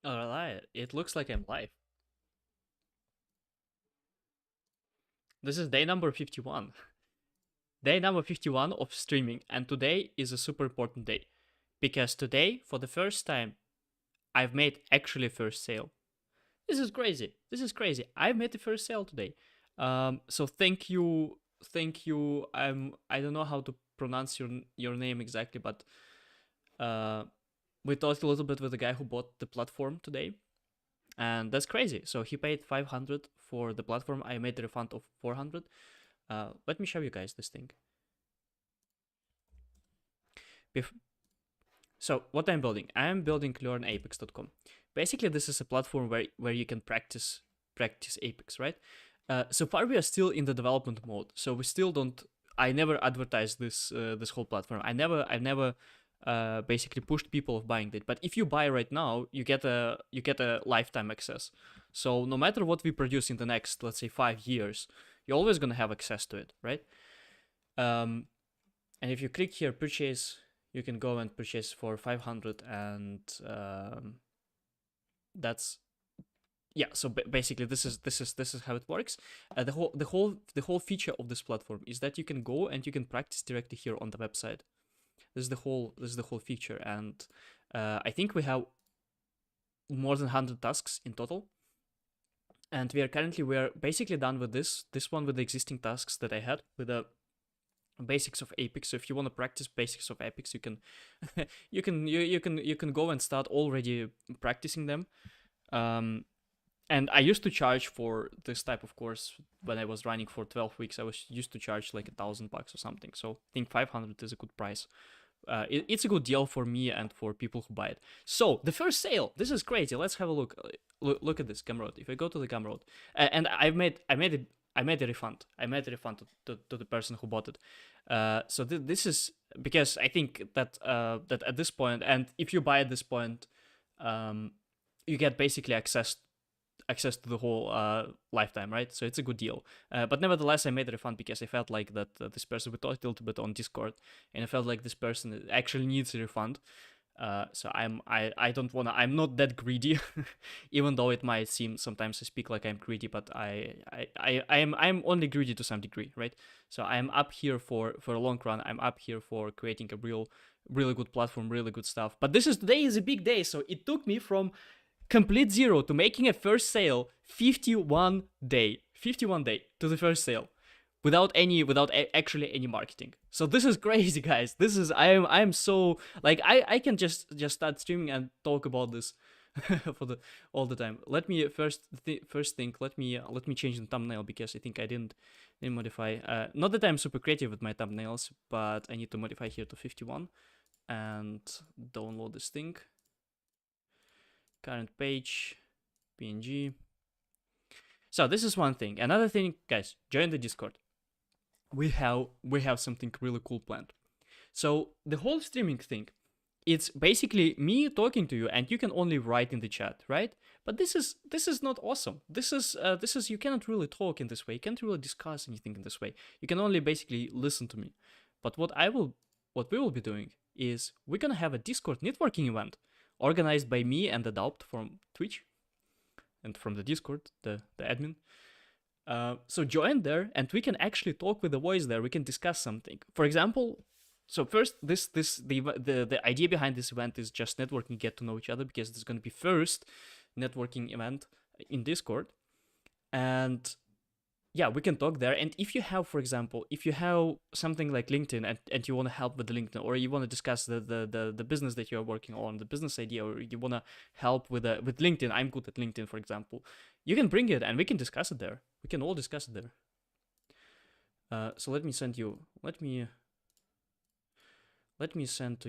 Alright, it looks like I'm live. This is day number 51. Day number 51 of streaming, and today is a super important day. Because today, for the first time, I've made actually a first sale. This is crazy. This is crazy. I've made the first sale today. So thank you. I don't know how to pronounce your name exactly, but uh, we talked a little bit with the guy who bought the platform today, and that's crazy. So he paid 500 for the platform. I made a refund of 400. Let me show you guys this thing. Bef- so what I'm building learnapex.com. Basically, this is a platform where you can practice Apex, right? So far, we are still in the development mode, so we still don't. I never advertised this whole platform. I've never basically pushed people of buying it. But if you buy right now, you get a lifetime access. So no matter what we produce in the next, let's say, 5 years, you're always gonna have access to it, right? Um, and if you click here, purchase, you can go and purchase for 500, and that's yeah. So basically, this is how it works. The whole feature of this platform is that you can go and you can practice directly here on the website. This is the whole feature, and I think we have more than 100 tasks in total, and we're basically done with this one with the existing tasks that I had with the basics of Apex. So if you want to practice basics of Apex, you can you can go and start already practicing them. Um, and I used to charge for this type of course when I was running for 12 weeks. I was used to charge like $1,000 or something. So I think 500 is a good price. It's a good deal for me and for people who buy it. So the first sale, this is crazy. Let's have a look. Look at this Gumroad. If I go to the Gumroad, and I made a refund. I made a refund to the person who bought it. So this is because I think that at this point, and if you buy at this point, um, you get basically access to the whole lifetime, right? So it's a good deal. But nevertheless, I made a refund because I felt like that this person, we talked a little bit on Discord, and I felt like this person actually needs a refund. So I don't wanna, I'm not that greedy, even though it might seem sometimes I speak like I'm greedy, but I'm only greedy to some degree, right? So I'm up here for a long run. I'm up here for creating a really good platform, really good stuff. But today is a big day, so it took me from complete zero to making a first sale 51 day to the first sale without actually any marketing. So this is crazy, guys. This is I'm so like I can just start streaming and talk about this for the all the time. Let me first thing, let me change the thumbnail because I think I didn't modify. Not that I'm super creative with my thumbnails, but I need to modify here to 51 and download this thing. Current page, PNG. So this is one thing. Another thing, guys, join the Discord. We have something really cool planned. So the whole streaming thing, it's basically me talking to you, and you can only write in the chat, right? But this is not awesome. This is you cannot really talk in this way. You can't really discuss anything in this way. You can only basically listen to me. But what we will be doing is we're gonna have a Discord networking event organized by me and Adopt from Twitch and from the Discord, the admin. So join there, and we can actually talk with the voice there. We can discuss something. For example, so first, the idea behind this event is just networking, get to know each other, because it's going to be first networking event in Discord, and yeah, we can talk there. And if you have, for example, if you have something like LinkedIn, and you want to help with the LinkedIn, or you want to discuss the business that you're working on, the business idea, or you want to help with LinkedIn, I'm good at LinkedIn, for example, you can bring it and we can discuss it there. We can all discuss it there. So let me send to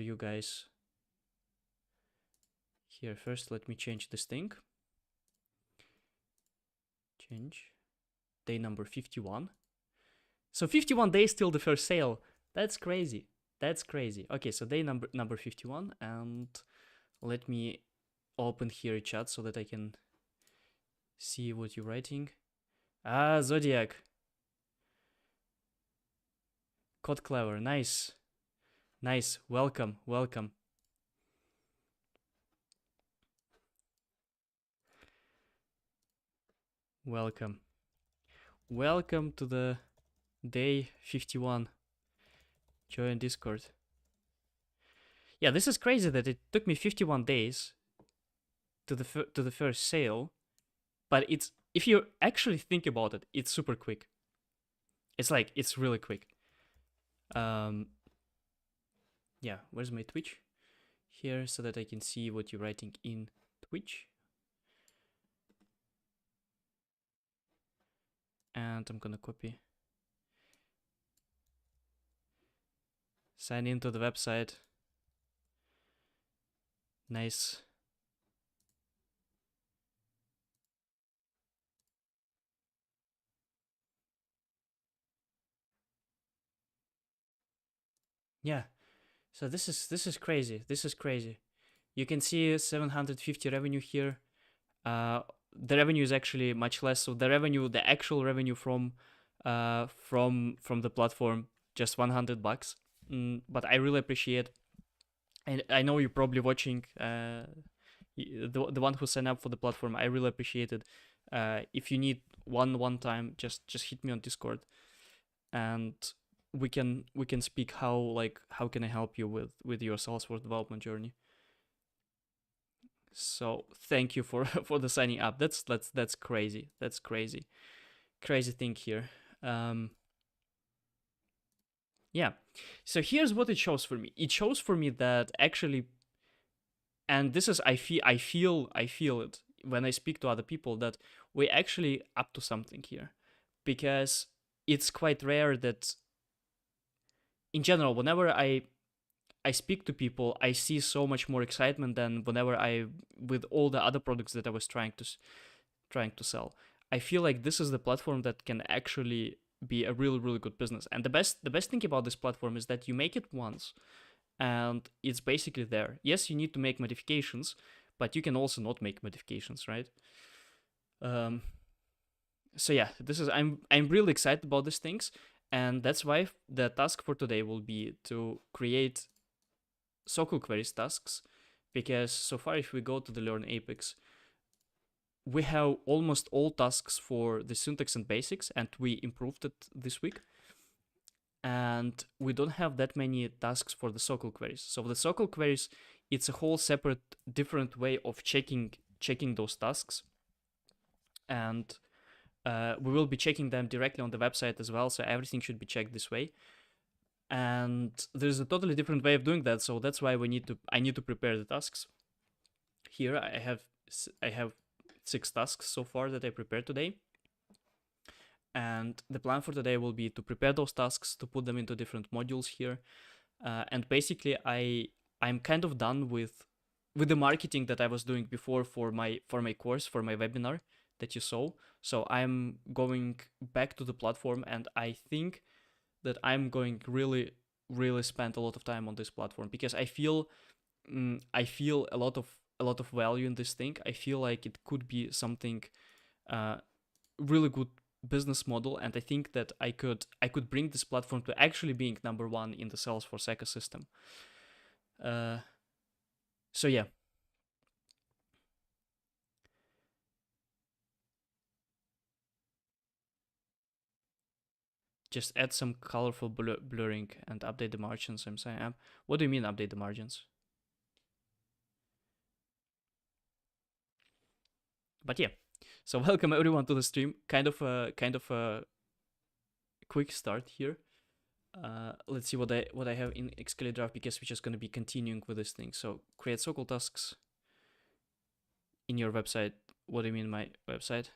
you guys here first. Let me change this thing. Change day number 51. So 51 days till the first sale. That's crazy. That's crazy. Okay, so day number 51, and let me open here a chat so that I can see what you're writing. Zodiac. Code Clever. Nice. Nice. Welcome. Welcome. Welcome. Welcome to the day 51. Join Discord. Yeah, this is crazy that it took me 51 days to the first sale, but it's if you actually think about it, it's super quick. It's really quick. Um yeah, where's my Twitch? Here so that I can see what you're writing in Twitch. And I'm gonna copy. Sign into the website. Nice. Yeah. So this is crazy. This is crazy. You can see 750 revenue here. The revenue is actually much less. So the actual revenue from the platform, just $100. But I really appreciate, and I know you're probably watching. The one who signed up for the platform, I really appreciate it. If you need one time, just hit me on Discord, and we can speak how can I help you with your Salesforce development journey. So thank you for for the signing up. That's crazy. That's crazy. Crazy thing here. Um yeah. So here's what it shows for me. It shows for me that actually, and this is I feel it when I speak to other people, that we're actually up to something here, because it's quite rare that in general whenever I speak to people, I see so much more excitement than whenever I with all the other products that I was trying to sell. I feel like this is the platform that can actually be a really really good business. And the best thing about this platform is that you make it once and it's basically there. Yes, you need to make modifications, but you can also not make modifications, right? Um, so yeah, this is I'm really excited about these things, and that's why the task for today will be to create SQL queries tasks, because so far if we go to the Learn Apex, we have almost all tasks for the syntax and basics, and we improved it this week. And we don't have that many tasks for the SQL queries. So the SQL queries, it's a whole separate, different way of checking those tasks, and we will be checking them directly on the website as well. So everything should be checked this way. And there's a totally different way of doing that. So that's why I need to prepare the tasks. Here I have 6 tasks so far that I prepared today. And the plan for today will be to prepare those tasks, to put them into different modules here. And basically I'm kind of done with the marketing that I was doing before for my course, for my webinar that you saw. So I'm going back to the platform, and I think that I'm going really spend a lot of time on this platform, because I feel a lot of value in this thing. I feel like it could be something uh, really good business model, and I think that I could bring this platform to actually being number one in the Salesforce ecosystem. Uh, so yeah, just add some colorful blurring and update the margins. I'm saying, what do you mean update the margins? But yeah, so welcome everyone to the stream. Kind of a quick start here. Let's see what I have in Xcali draft, because we're just gonna be continuing with this thing. So create SQL tasks in your website. What do you mean my website?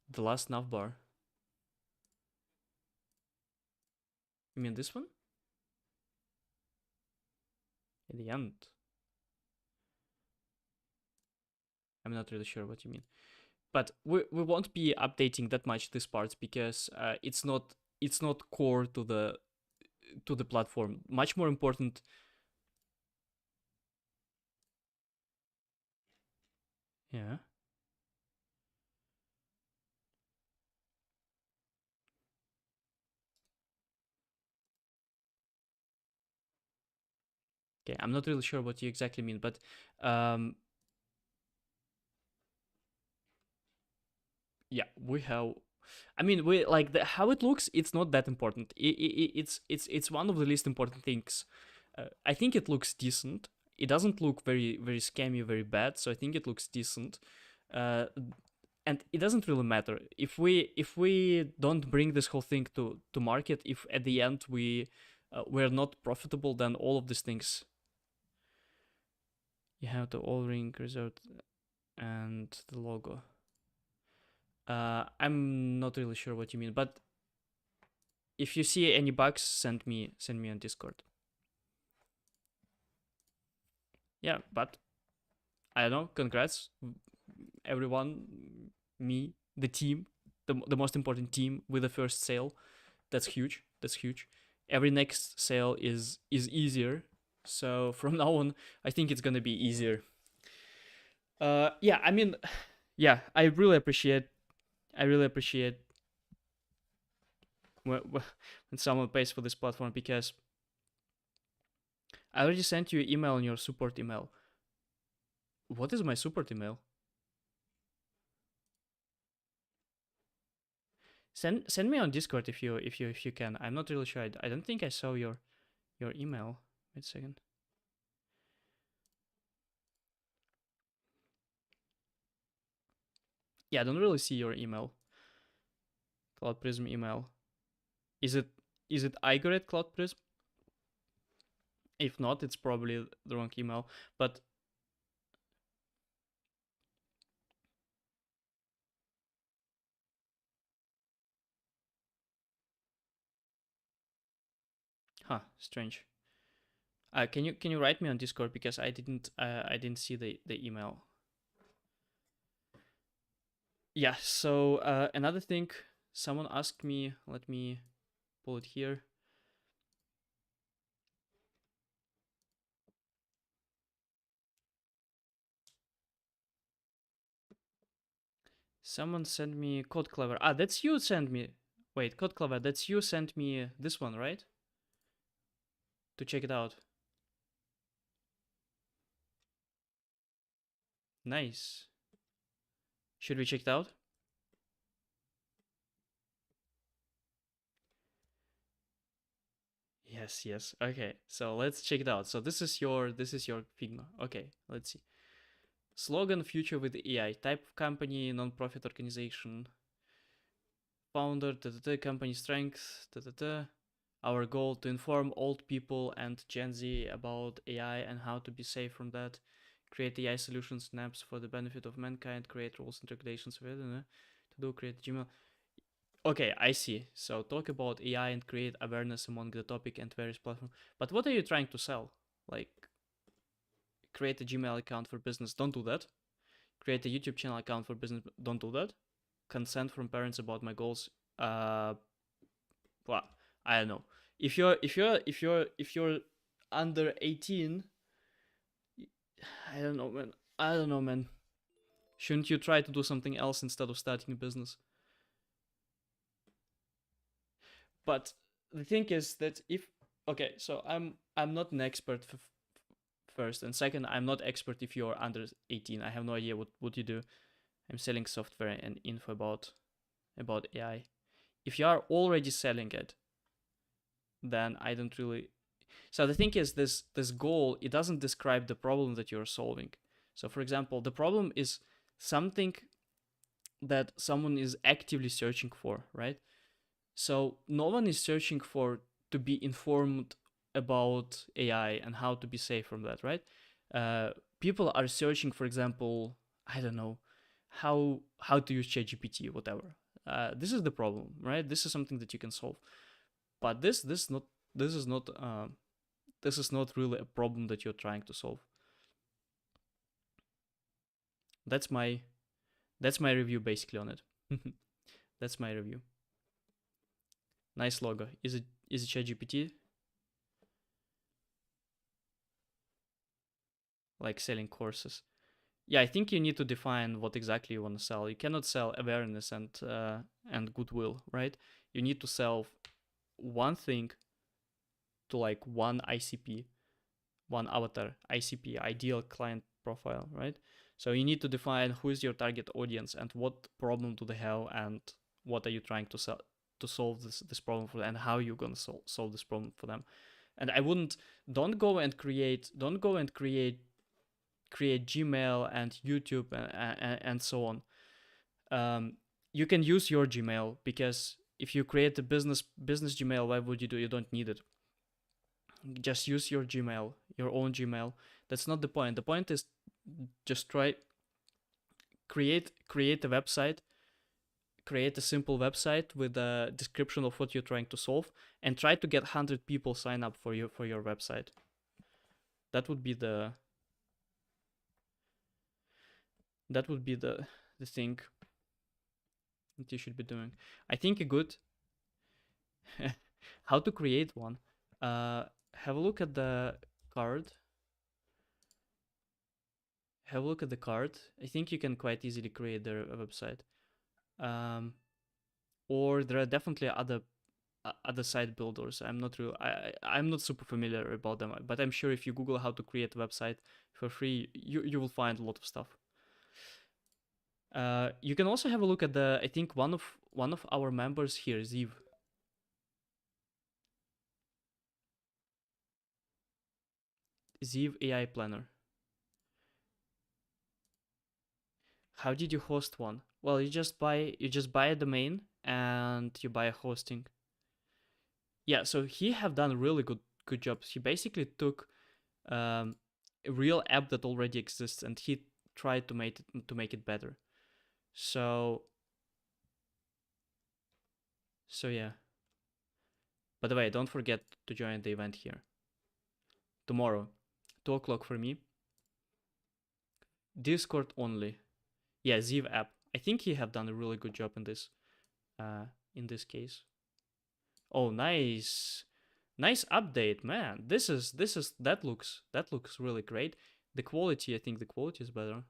The last navbar. You mean this one? In the end. I'm not really sure what you mean. But we won't be updating that much these parts, because it's not core to the platform. Much more important. Yeah. Okay, I'm not really sure what you exactly mean, but um, yeah, we have. I mean, we like how it looks. It's not that important. It's one of the least important things. I think it looks decent. It doesn't look very scammy, very bad. So I think it looks decent. Uh, and it doesn't really matter if we don't bring this whole thing to market. If at the end we're not profitable, then all of these things. You have the all ring reserved and the logo. I'm not really sure what you mean, but if you see any bugs, send me on Discord. Yeah, but I don't know. Congrats, everyone, me, the team, the most important team with the first sale. That's huge. That's huge. Every next sale is easier. So from now on, I think it's gonna be easier. Yeah, I mean, yeah, I really appreciate. I really appreciate when someone pays for this platform, because I already sent you an email on your support email. What is my support email? Send me on Discord if you can. I'm not really sure. I don't think I saw your email. Wait a second. Yeah, I don't really see your email. Cloud Prism email. Is it Igor at Cloud Prism? If not, it's probably the wrong email. But strange. Can you write me on Discord, because I didn't see the email. Yeah. So another thing, someone asked me. Let me pull it here. Someone sent me Code Clever. That's you sent me. Wait, Code Clever. That's you sent me this one, right? To check it out. Nice. Should we check it out? Yes, yes. Okay, so let's check it out. So this is your Figma. Okay, let's see. Slogan: Future with AI. Type of company: non-profit organization. Founder: company strength. Our goal: to inform old people and Gen Z about AI and how to be safe from that. Create AI solutions and apps for the benefit of mankind. Create rules and regulations for it. To do create Gmail. Okay, I see. So talk about AI and create awareness among the topic and various platforms. But what are you trying to sell? Like, create a Gmail account for business. Don't do that. Create a YouTube channel account for business. Don't do that. Consent from parents about my goals. Well, I don't know. If you're under 18, I don't know, man. I don't know, man. Shouldn't you try to do something else instead of starting a business? But the thing is that if okay, so I'm not an expert first, and second, I'm not expert if you're under 18. I have no idea what you do. I'm selling software and info about AI. If you are already selling it, then I don't really. So the thing is, this goal, it doesn't describe the problem that you're solving. So for example, the problem is something that someone is actively searching for, right? So no one is searching for to be informed about AI and how to be safe from that, right? People are searching, for example, I don't know, how to use ChatGPT, whatever. This is the problem, right? This is something that you can solve. But this is not this is not really a problem that you're trying to solve. That's my that's my review basically on it. That's my review. Nice logo. Is it ChatGPT? Like selling courses. Yeah, I think you need to define what exactly you want to sell. You cannot sell awareness and goodwill, right? You need to sell one thing to like one ICP, one avatar, ICP, ideal client profile, right? So you need to define who is your target audience and what problem do they have and what are you trying to solve this problem for them, and how you're gonna solve this problem for them. And I wouldn't don't go and create Gmail and YouTube and so on. You can use your Gmail, because if you create a business Gmail, why would you do? You don't need it. Just use your Gmail, your own Gmail. That's not the point. The point is just create a website, create a simple website with a description of what you're trying to solve, and try to get 100 people sign up for your website. That would be the thing that you should be doing. I think a good how to create one. Have a look at the card. Have a look at the card. I think you can quite easily create their website. Or there are definitely other site builders. I'm not super familiar about them, but I'm sure if you Google how to create a website for free, you will find a lot of stuff. You can also have a look at I think one of our members here, Ziv. Ziv AI Planner. How did you host one? Well, you just buy a domain and you buy a hosting. Yeah, so he have done a really good job. He basically took a real app that already exists and he tried to make it better. So yeah. By the way, don't forget to join the event here tomorrow, 2 o'clock for me. Discord only. Yeah, Ziv app. I think he have done a really good job in this case. Oh, nice update, man. That looks really great. The quality, I think the quality is better.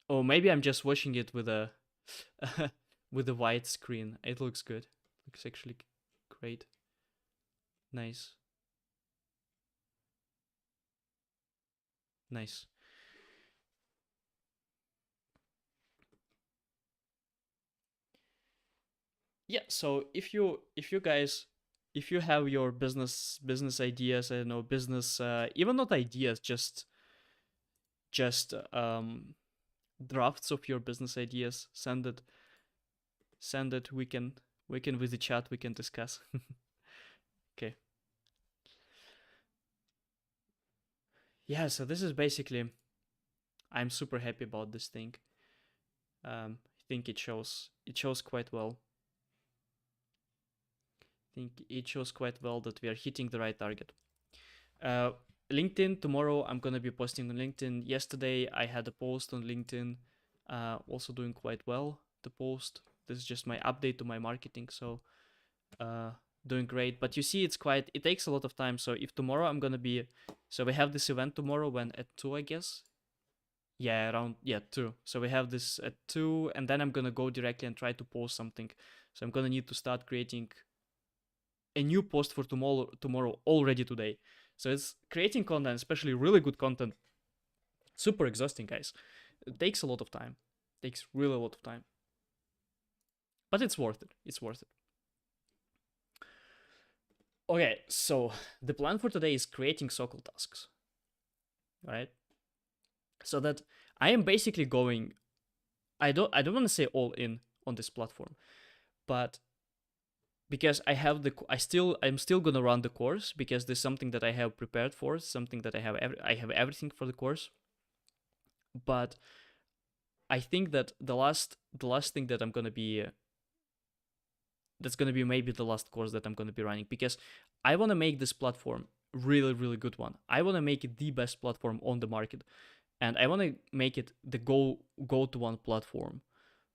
Oh, maybe I'm just watching it with a with a white screen. It looks good. Looks actually great. Nice. Yeah, so if you guys, if you have your business ideas, I don't know, business even not ideas, just drafts of your business ideas, send it. We can with the chat we can discuss. Okay. Yeah, so this is basically, I'm super happy about this thing. I think it shows quite well. That we are hitting the right target. LinkedIn, tomorrow I'm gonna be posting on LinkedIn. Yesterday I had a post on LinkedIn, also doing quite well. The post, this is just my update to my marketing, so doing great. But you see, it takes a lot of time. So if tomorrow I'm gonna be, so we have this event tomorrow when at 2, I guess. Yeah, around 2. So we have this at 2, and then I'm gonna go directly and try to post something. So I'm gonna need to start creating a new post for tomorrow already today. So it's creating content, especially really good content, super exhausting, guys. It takes a lot of time. It takes really a lot of time. But it's worth it. Okay, so the plan for today is creating Sokol tasks. Right? So that I am basically going, I don't want to say all in on this platform, but because I'm still gonna run the course, because there's something that I have prepared for, something that I have everything for the course. But I think that the last thing that I'm gonna be that's gonna be maybe the last course that I'm gonna be running, because I want to make this platform really good one. I want to make it the best platform on the market, and I want to make it the go-to one platform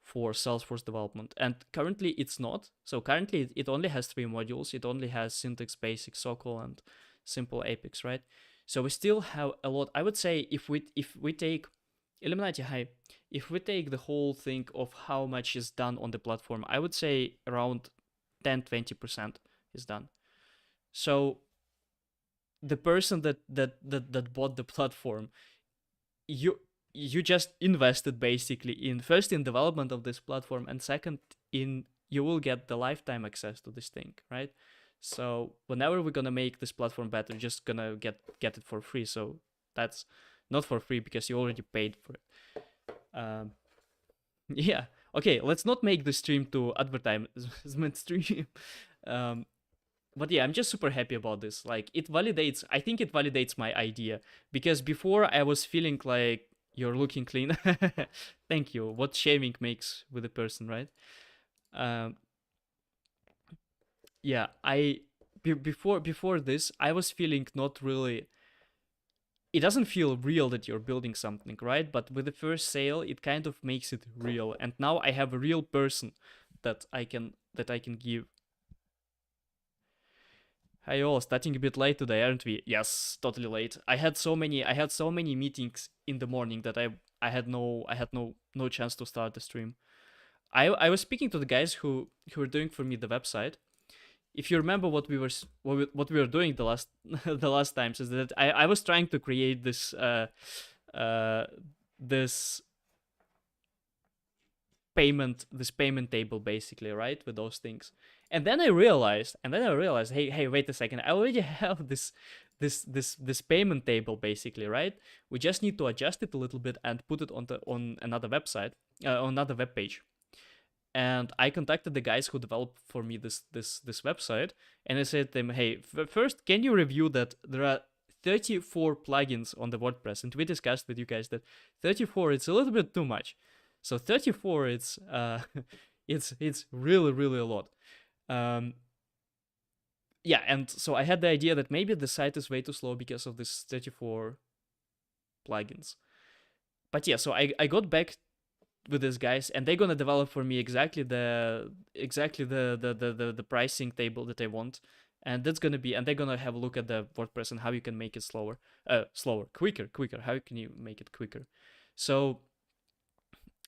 for Salesforce development. And currently it's not. So currently it only has 3 modules. It only has syntax, basic, Sokol, and simple Apex, right? So we still have a lot. I would say if we take Illuminati High, if we take the whole thing of how much is done on the platform, I would say around 10-20% is done. So the person that bought the platform you just invested basically in first in development of this platform, and second in you will get the lifetime access to this thing, right? So whenever we're gonna make this platform better, you're just gonna get it for free. So that's not for free because you already paid for it. Yeah. Okay, let's not make the stream to advertisement stream. um, but yeah, I'm just super happy about this. Like, it validates, I think it validates my idea, because before I was feeling like you're looking clean. Thank you. What shaving makes with a person, right? Um, yeah, before this, I was feeling not really. It doesn't feel real that you're building something, right? But with the first sale, it kind of makes it real. And now I have a real person that I can give. Hi all, starting a bit late today, aren't we? Yes, totally late. I had so many meetings in the morning that I had no chance to start the stream. I was speaking to the guys who were doing for me the website. If you remember what what we were doing the last the last times, is that I was trying to create this this payment table basically, right, with those things. And then I realized, hey, wait a second, I already have this payment table basically, right? We just need to adjust it a little bit and put it on another website, on another web page. And I contacted the guys who developed for me this website, and I said to them, hey, first, can you review that there are 34 plugins on the WordPress? And we discussed with you guys that 34 it's a little bit too much. So 34 it's it's really a lot. Yeah, and so I had the idea that maybe the site is way too slow because of this 34 plugins. But yeah, so I got back with these guys, and they're gonna develop for me exactly the pricing table that I want, and that's gonna be, and they're gonna have a look at the WordPress and how you can make it quicker. How can you make it quicker? So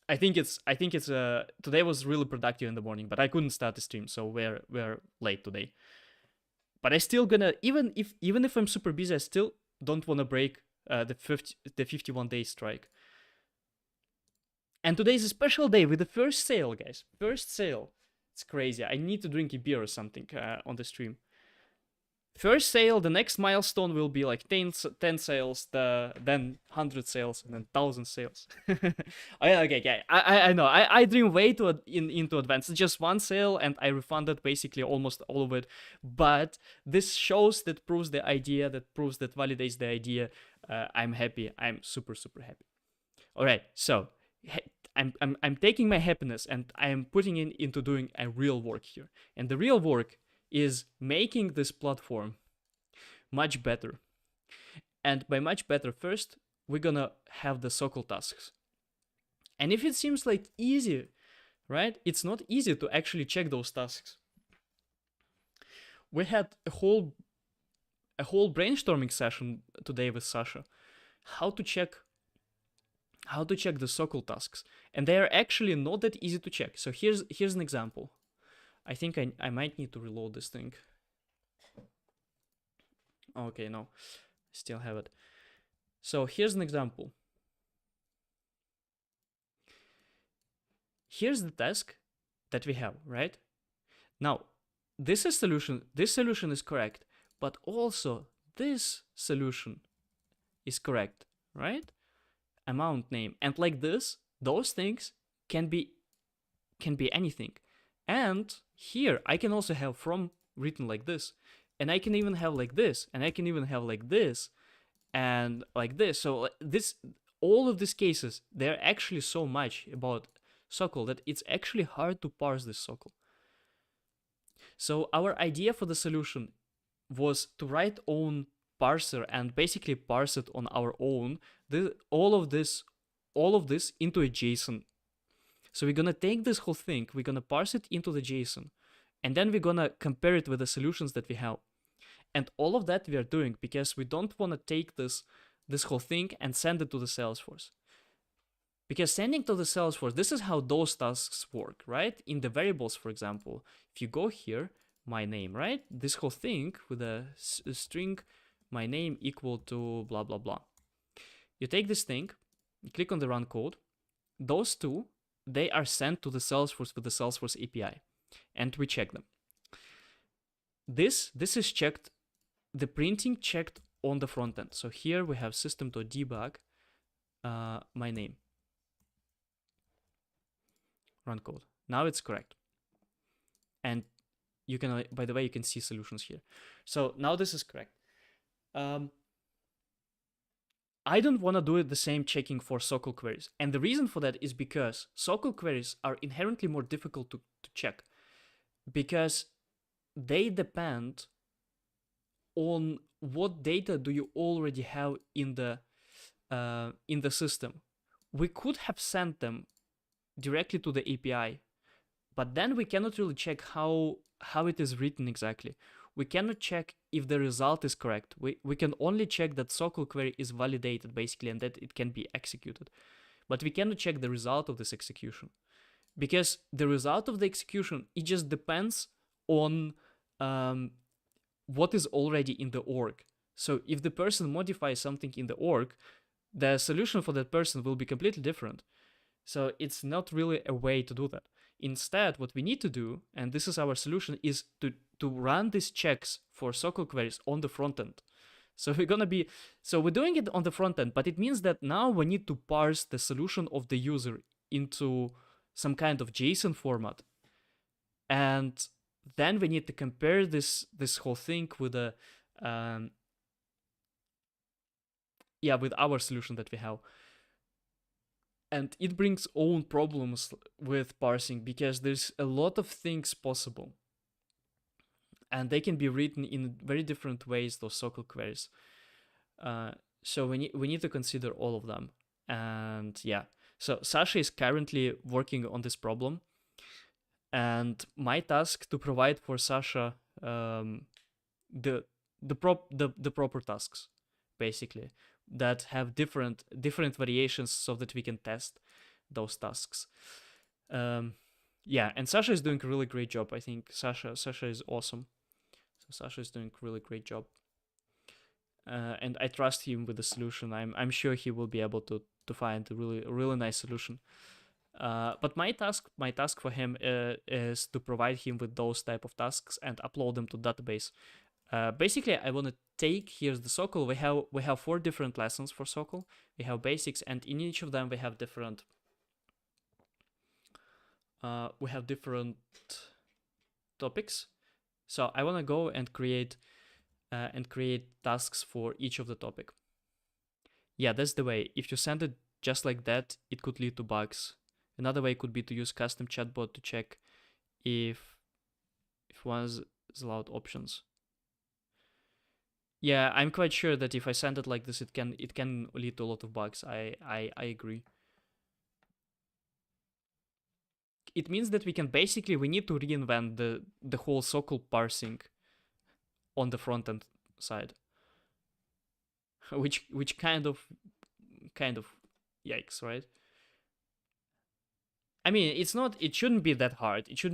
I think it's today was really productive in the morning, but I couldn't start the stream, so we're late today. But I still gonna, even if I'm super busy, I still don't want to break the 51-day strike. And today is a special day with the first sale, guys. First sale. It's crazy. I need to drink a beer or something on the stream. First sale, the next milestone will be like 10 sales, then 100 sales, and then 1,000 sales. Okay. I know. I dream way into advance. It's just one sale, and I refunded basically almost all of it. But this shows, that proves the idea, that validates the idea. I'm happy. I'm super happy. All right, so I'm taking my happiness and I am putting it into doing a real work here. And the real work is making this platform much better. And by much better, first, we're gonna have the Sokol tasks. And if it seems like easy, right? It's not easy to actually check those tasks. We had a whole brainstorming session today with Sasha. How to check the Sokol tasks, and they are actually not that easy to check. So here's an example. I think I might need to reload this thing. Okay, no, still have it. So here's an example. Here's the task that we have, right? Now, this solution is correct, but also this solution is correct, right? Amount name, and like this, those things can be anything. And here I can also have from written like this, and I can even have like this, and I can even have like this and like this. So all of these cases, they're actually so much about Sokol that it's actually hard to parse this Sokol. So our idea for the solution was to write own parser and basically parse it on our own, all of this into a JSON. So we're gonna take this whole thing, we're gonna parse it into the JSON, and then we're gonna compare it with the solutions that we have. And all of that we are doing because we don't want to take this whole thing and send it to the Salesforce. Because sending to the Salesforce, this is how those tasks work, right? In the variables, for example, if you go here, my name, right? This whole thing with a string, my name equal to blah, blah, blah. You take this thing click on the run code. Those two, they are sent to the Salesforce with the Salesforce API, and we check them. This is checked, the printing checked on the front end. So here we have system.debug, my name, run code. Now it's correct. And you can, by the way, you can see solutions here. So now this is correct. I don't want to do it the same checking for SOQL queries. And the reason for that is because SOQL queries are inherently more difficult to check, because they depend on what data do you already have in the system. We could have sent them directly to the API, but then we cannot really check how it is written exactly. We cannot check if the result is correct. We can only check that SOQL query is validated, basically, and that it can be executed. But we cannot check the result of this execution, because the result of the execution, it just depends on what is already in the org. So if the person modifies something in the org, the solution for that person will be completely different. So it's not really a way to do that. Instead, what we need to do, and this is our solution, is to run these checks for SOQL queries on the front end. So we're doing it on the front end, but it means that now we need to parse the solution of the user into some kind of JSON format. And then we need to compare this whole thing with with our solution that we have. And it brings own problems with parsing, because there's a lot of things possible, and they can be written in very different ways, those SOQL queries. So we need to consider all of them. And yeah, so Sasha is currently working on this problem, and my task to provide for Sasha the proper tasks, basically, that have different variations, so that we can test those tasks. And Sasha is doing a really great job. I think Sasha is awesome. So Sasha is doing a really great job, and I trust him with the solution. I'm sure he will be able to find a really nice solution. But my task for him is to provide him with those type of tasks and upload them to database. Basically, I want to take, here's the SOQL. We have 4 different lessons for SOQL. We have basics, and in each of them we have different topics. So I want to go and create tasks for each of the topic. Yeah, that's the way. If you send it just like that, it could lead to bugs. Another way could be to use custom chatbot to check if one is allowed options. Yeah, I'm quite sure that if I send it like this, it can lead to a lot of bugs. I agree. It means that we need to reinvent the whole SOQL parsing on the front end side, which kind of yikes, right? I mean, it shouldn't be that hard. It's a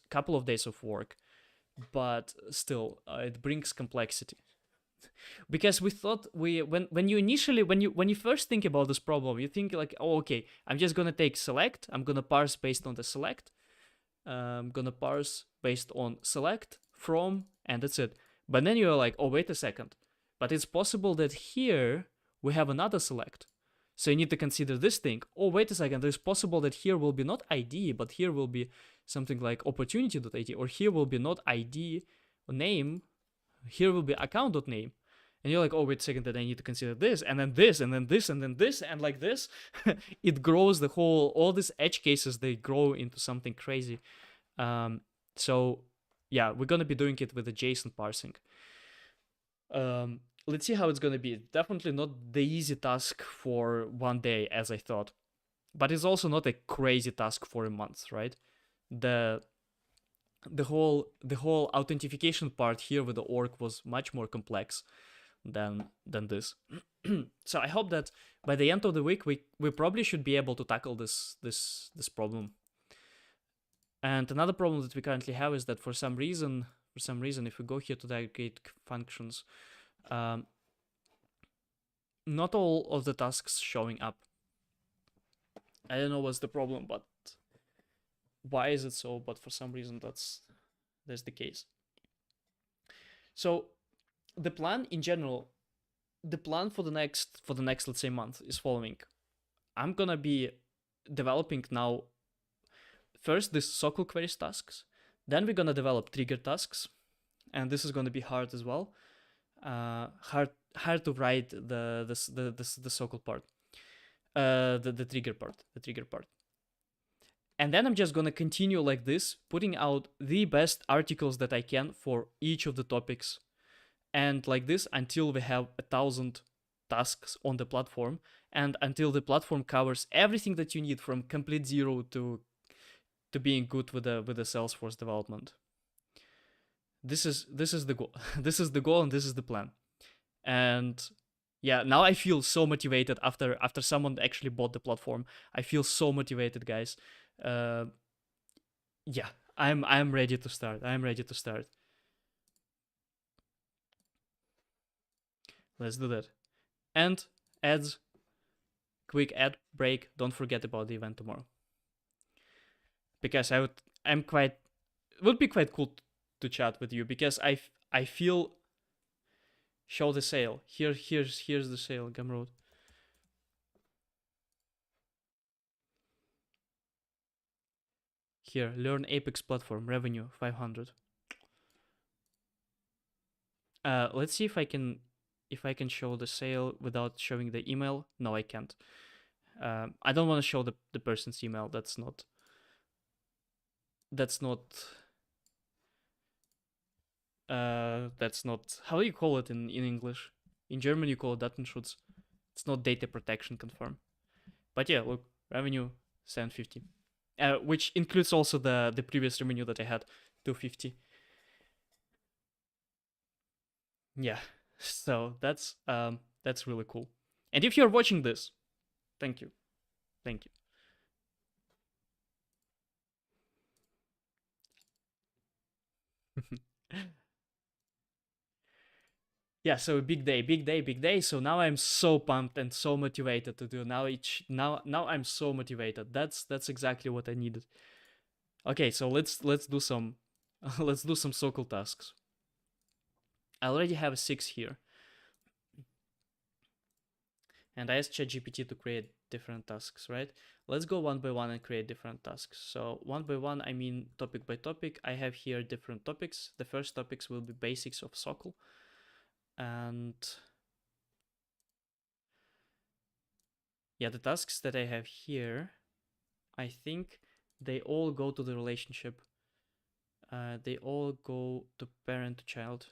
couple of days of work, but still, it brings complexity. Because we thought when you first think about this problem, you think like, oh, okay, I'm just gonna take select, I'm gonna parse based on the select, I'm gonna parse based on select from, and that's it. But then you're like, oh, wait a second, but it's possible that here we have another select. So you need to consider this thing. Oh, wait a second, it's possible that here will be not ID, but here will be something like opportunity.id, or here will be not ID or name, here will be account.name. And you're like, oh, wait a second, then I need to consider this, and then this, and then this, and then this, and like this. It grows all these edge cases, they grow into something crazy. So yeah, we're going to be doing it with the JSON parsing. Let's see how it's going to be. Definitely not the easy task for one day, as I thought. But it's also not a crazy task for a month, right? The whole authentication part here with the org was much more complex than this. So I hope that by the end of the week we probably should be able to tackle this problem. And another problem that we currently have is that for some reason, if we go here to the aggregate functions, not all of the tasks showing up. I don't know what's the problem, but why is it so? But for some reason, that's the case. So the plan in general, the plan for the next let's say month is following. I'm gonna be developing now first this Sokol queries tasks. Then we're gonna develop trigger tasks, and this is gonna be hard as well. Hard to write the Sokol part, the trigger part. And then I'm just gonna continue like this, putting out the best articles that I can for each of the topics, and like this until we have 1,000 tasks on the platform, and until the platform covers everything that you need from complete zero to being good with the Salesforce development. This is the goal. This is the goal, and this is the plan. And yeah, now I feel so motivated after someone actually bought the platform. I feel so motivated, guys. Uh, yeah, I'm ready to start. I'm ready to start. Let's do that. And ads, quick ad break. Don't forget about the event tomorrow, because it would be quite cool to chat with you, because I feel. Show the sale. Here's the sale, Gumroad. Here, learn Apex platform, revenue 500. Let's see if I can show the sale without showing the email. No, I can't. I don't want to show the person's email. That's not how do you call it in English? In German you call it Datenschutz. It's not data protection confirm. But yeah, look, revenue 750. Which includes also the previous revenue that I had, 250. Yeah, so that's really cool. And if you're watching this, thank you. Yeah, so big day. So now I'm so pumped and so motivated to do. Now I'm so motivated. That's exactly what I needed. Okay, so let's do some let's do some Sokol tasks. I already have 6 here. And I asked ChatGPT to create different tasks, right? Let's go one by one and create different tasks. So one by one, I mean topic by topic. I have here different topics. The first topics will be basics of Sokol. And yeah, the tasks that I have here, I think they all go to the relationship. They all go to parent to child.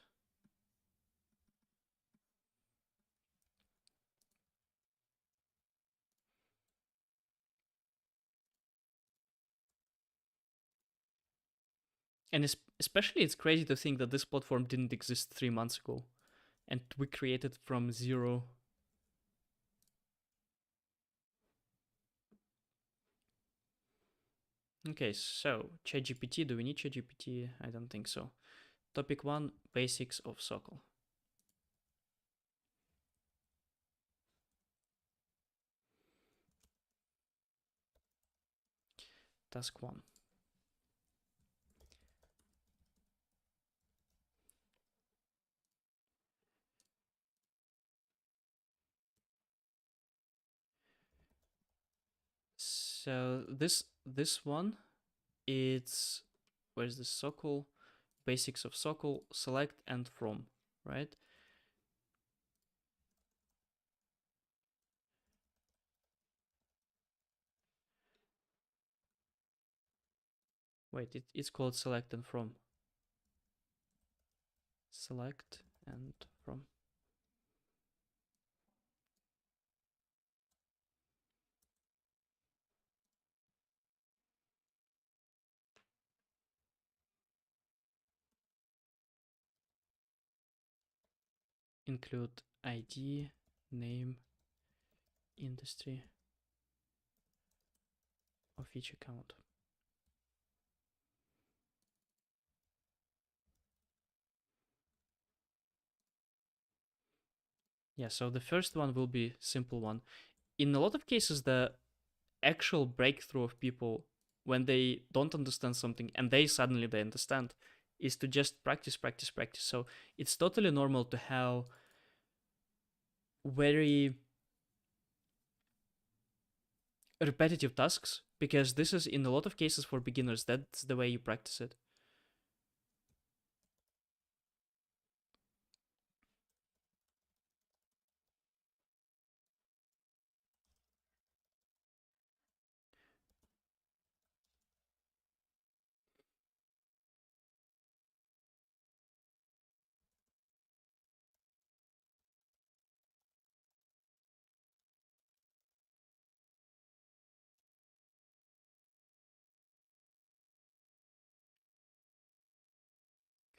And especially it's crazy to think that this platform didn't exist 3 months ago, and we created from zero. Okay, so ChatGPT, do we need ChatGPT? I don't think so. Topic 1, basics of Sokol. Task 1. So this one, it's, where's the Sokol? Basics of Sokol, select and from, right? Wait, it's called select and from. Select and from. Include ID, name, industry of each account. Yeah, so the first one will be simple one. In a lot of cases, the actual breakthrough of people when they don't understand something and they suddenly they understand is to just practice, practice, practice. So it's totally normal to have very repetitive tasks because this is in a lot of cases for beginners. That's the way you practice it.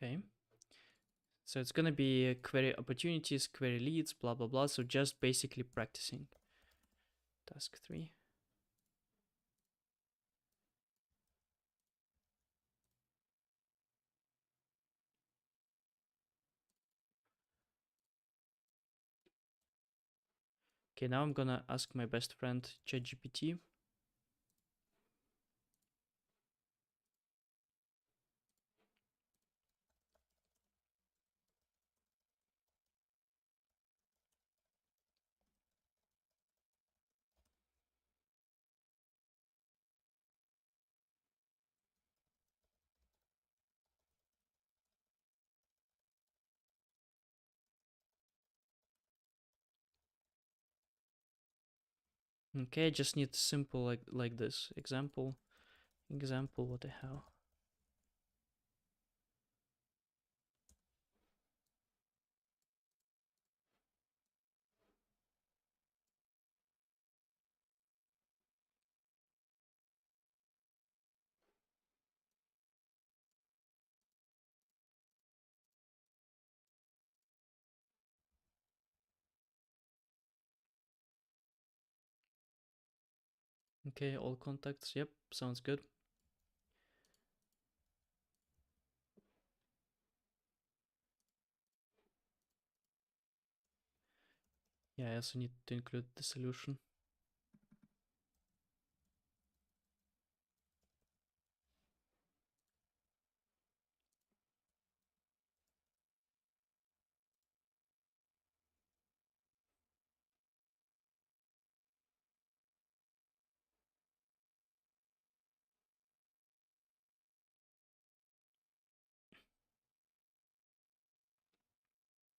Okay. So it's gonna be query opportunities, query leads, blah blah blah. So just basically practicing. Task 3. Okay, now I'm gonna ask my best friend ChatGPT. Okay, I just need simple like this. Example, what the hell? Okay, all contacts. Yep, sounds good. Yeah, I also need to include the solution.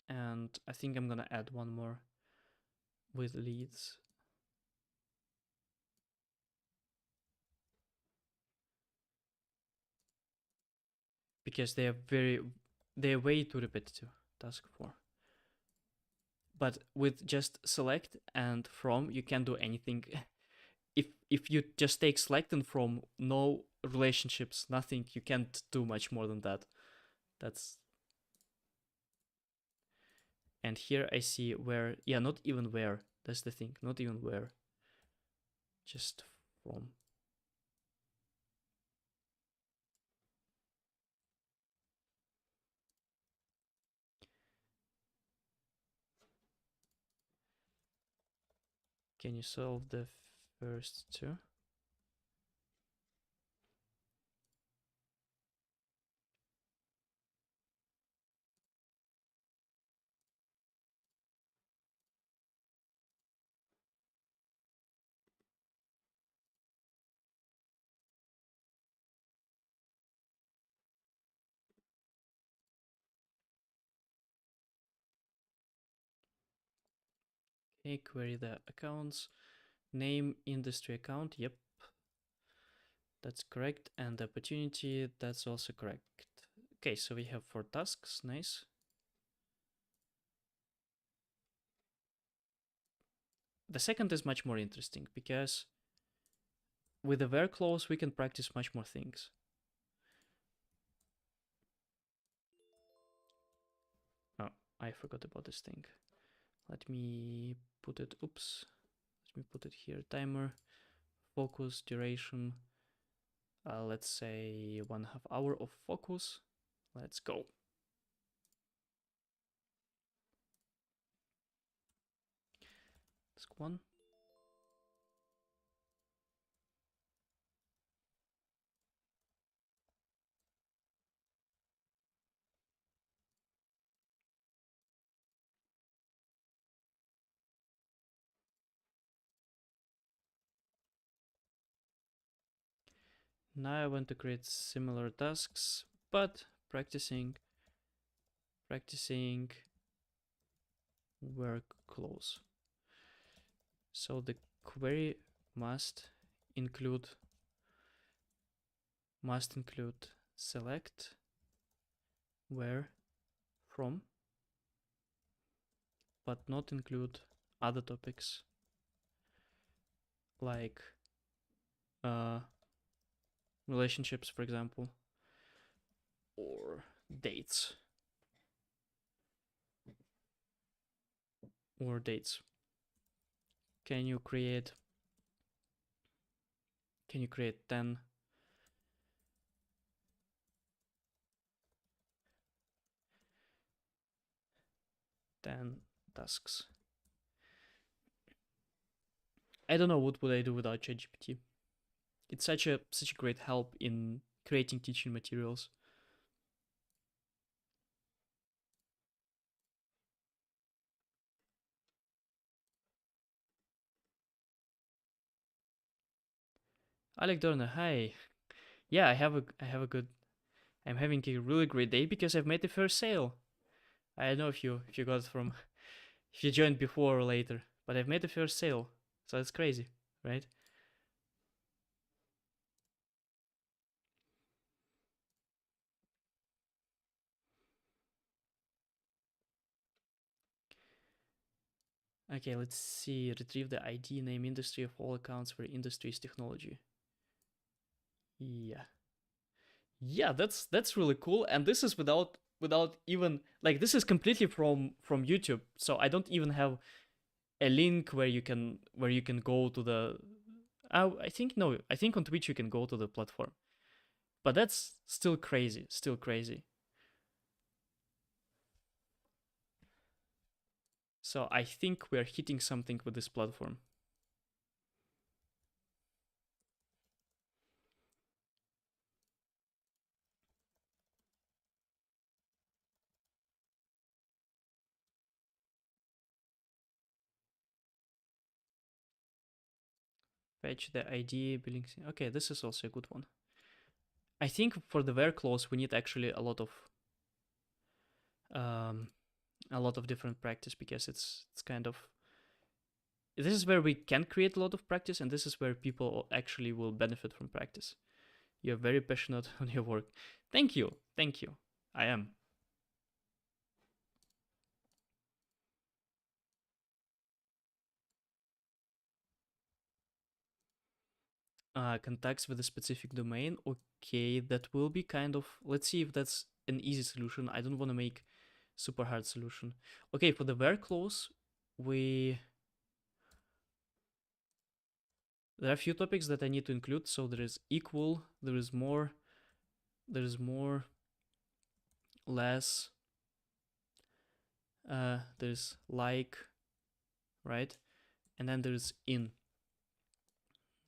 And I think I'm gonna add one more with leads. Because they're way too repetitive. Task 4. But with just select and from, you can't do anything. If you just take select and from, no relationships, nothing, you can't do much more than that. That's and here I see where, yeah, not even where. That's the thing, not even where. Just from. Can you solve the first two? Okay, query the accounts. Name industry account. Yep, that's correct. And the opportunity, that's also correct. Okay, so we have 4 tasks. Nice. The second is much more interesting because with the where clause, we can practice much more things. Oh, I forgot about this thing. Let me put it, oops. Let me put it here, timer, focus, duration. Let's say 1/2 hour of focus. Let's go. Task 1. Now I want to create similar tasks, but practicing workflows. So the query must include select where from, but not include other topics like relationships, for example, or dates. Can you create 10 tasks? I don't know what would I do without ChatGPT. It's such a great help in creating teaching materials. Alec Dorner, hi. Yeah, I'm having a really great day because I've made the first sale. I don't know if you got it from if you joined before or later, but I've made the first sale. So it's crazy, right? Okay, let's see. Retrieve the ID, name, industry of all accounts for industry's technology. Yeah. Yeah, that's really cool. And this is without even like this is completely from YouTube. So I don't even have a link where you can go to the I think no, I think on Twitch you can go to the platform. But that's still crazy, So I think we're hitting something with this platform. Fetch the ID, billing. Okay, this is also a good one. I think for the where clause we need actually a lot of different practice because it's kind of this is where we can create a lot of practice and this is where people actually will benefit from practice. You're very passionate on your work. Thank you. I am. Contacts with a specific domain. Okay, that will be kind of, let's see if that's an easy solution. I don't want to make super hard solution. Okay, for the where clause, there are a few topics that I need to include. So there is equal, there is more, less, there's like, right? And then there's in.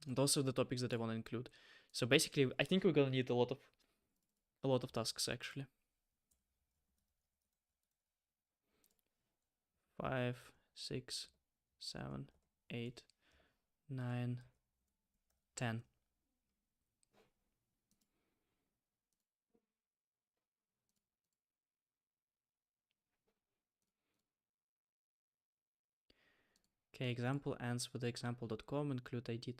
And those are the topics that I want to include. So basically, I think we're gonna need a lot of tasks actually. 5, 6, 7, 8, 9, 10. Okay, example ends with example.com, include ID.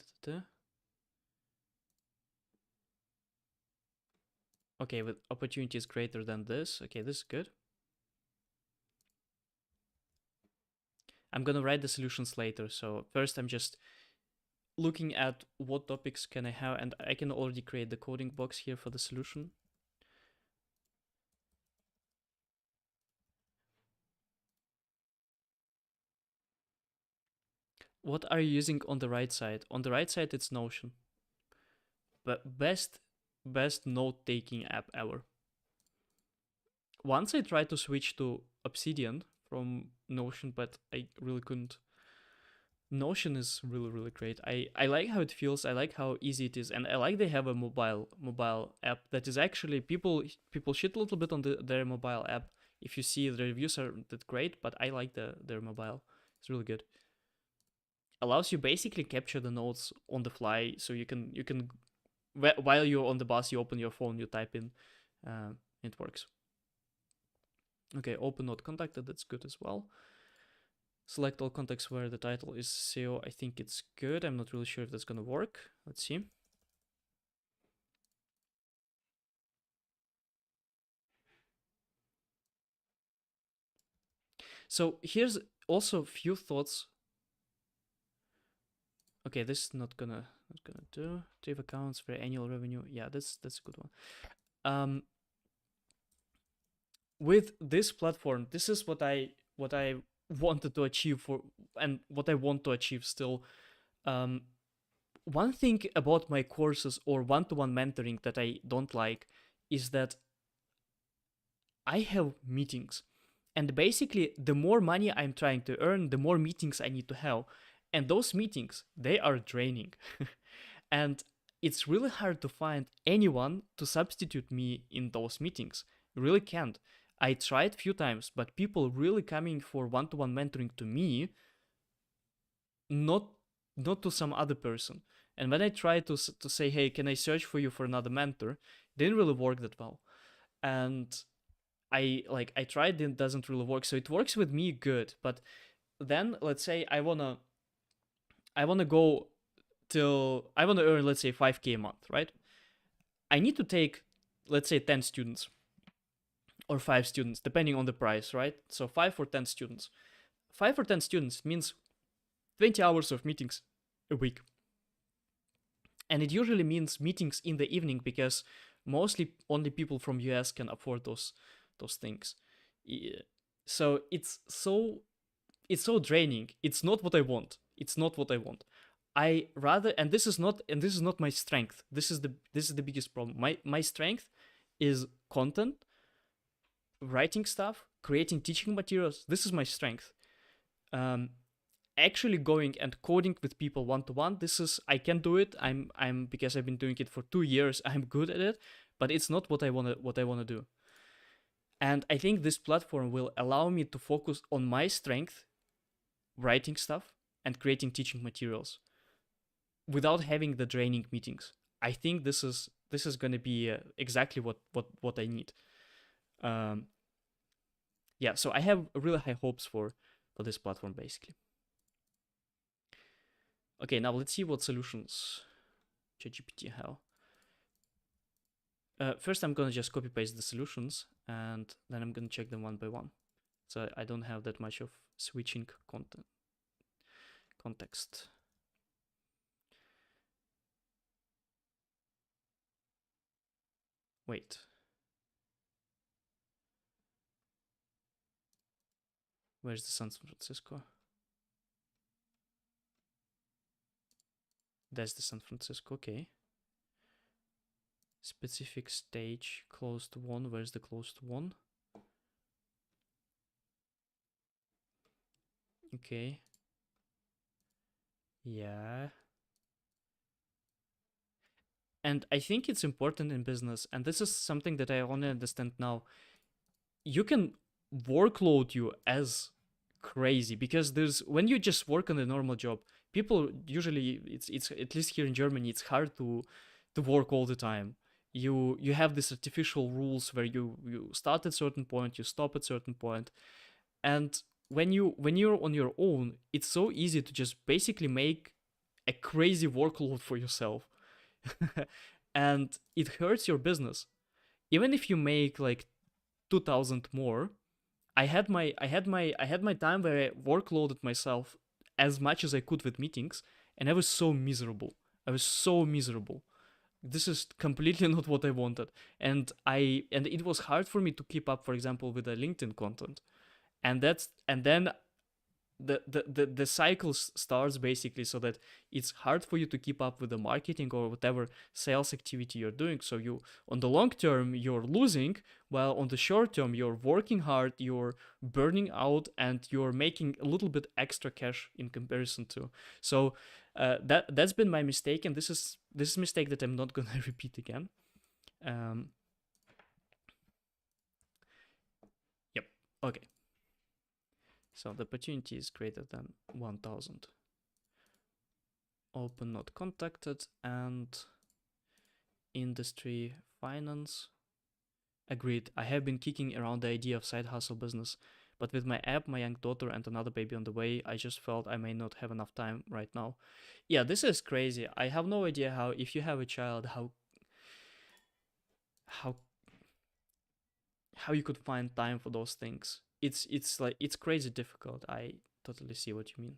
Okay, with opportunities greater than this. Okay, this is good. I'm gonna write the solutions later. So first I'm just looking at what topics can I have, and I can already create the coding box here for the solution. What are you using on the right side? On the right side, it's Notion. But best note-taking app ever. Once I tried to switch to Obsidian from Notion, but I really couldn't. Notion is really great. I like how it feels. I like how easy it is, and I like they have a mobile app that is actually people shit a little bit on their mobile app. If you see the reviews are that great, but I like their mobile. It's really good. Allows you basically capture the notes on the fly, so you can while you're on the bus, you open your phone, you type in, it works. Okay, open not contacted, that's good as well. Select all contacts where the title is SEO. I think it's good. I'm not really sure if that's gonna work. Let's see. So here's also a few thoughts. Okay, this is not gonna do. Triv accounts for annual revenue. Yeah, that's a good one. With this platform, this is what I wanted to achieve for, and what I want to achieve still. One thing about my courses or one-to-one mentoring that I don't like is that I have meetings, and basically the more money I'm trying to earn, the more meetings I need to have, and those meetings, they are draining. And it's really hard to find anyone to substitute me in those meetings. Really can't. I tried a few times, but people really coming for one-to-one mentoring to me, not to some other person. And when I tried to say, hey, can I search for you for another mentor, it didn't really work that well. And I tried, it doesn't really work. So it works with me good, but then let's say I wanna go till I wanna earn, let's say, 5K a month, right? I need to take, let's say, 10 students or 5 students, depending on the price, right? So 5 or 10 students. 5 or 10 students means 20 hours of meetings a week. And it usually means meetings in the evening because mostly only people from US can afford those things. So it's so draining. It's not what I want. It's not what I want. I rather, and this is not my strength. This is the biggest problem. My strength is content, writing stuff, creating teaching materials. This is my strength. Actually going and coding with people one-to-one, this is, I can do it. I'm because I've been doing it for 2 years. I'm good at it, but it's not what I want to do. And I think this platform will allow me to focus on my strength, writing stuff and creating teaching materials, without having the draining meetings. I think this is going to be exactly what I need. Yeah, so I have really high hopes for this platform, basically. Okay, now let's see what solutions ChatGPT have. First, I'm gonna just copy paste the solutions, and then I'm gonna check them one by one. So I don't have that much of switching context. Wait. Where's the San Francisco? That's the San Francisco, okay. Specific stage, closed one. Where's the closed one? Okay. Yeah. And I think it's important in business, and this is something that I only understand now. You can workload you as crazy, because there's, when you just work on a normal job, people usually, it's at least here in Germany, it's hard to work all the time. You have these artificial rules where you start at certain point, you stop at certain point, and when you're on your own, it's so easy to just basically make a crazy workload for yourself. And it hurts your business. Even if you make like 2000 more, I had my time where I workloaded myself as much as I could with meetings, and I was so miserable. This is completely not what I wanted. And it was hard for me to keep up, for example, with the LinkedIn content. And then the cycle starts, basically, so that it's hard for you to keep up with the marketing or whatever sales activity you're doing. So you, on the long term, you're losing, while on the short term, you're working hard, you're burning out, and you're making a little bit extra cash in comparison to. So that's been my mistake, and this is a mistake that I'm not gonna repeat again. Yep. Okay. So the opportunity is greater than 1000. Open not contacted, and industry, finance. Agreed. I have been kicking around the idea of side hustle business, but with my app, my young daughter, and another baby on the way, I just felt I may not have enough time right now. Yeah, this is crazy. I have no idea how, if you have a child, how how you could find time for those things. It's like it's crazy difficult. I totally see what you mean.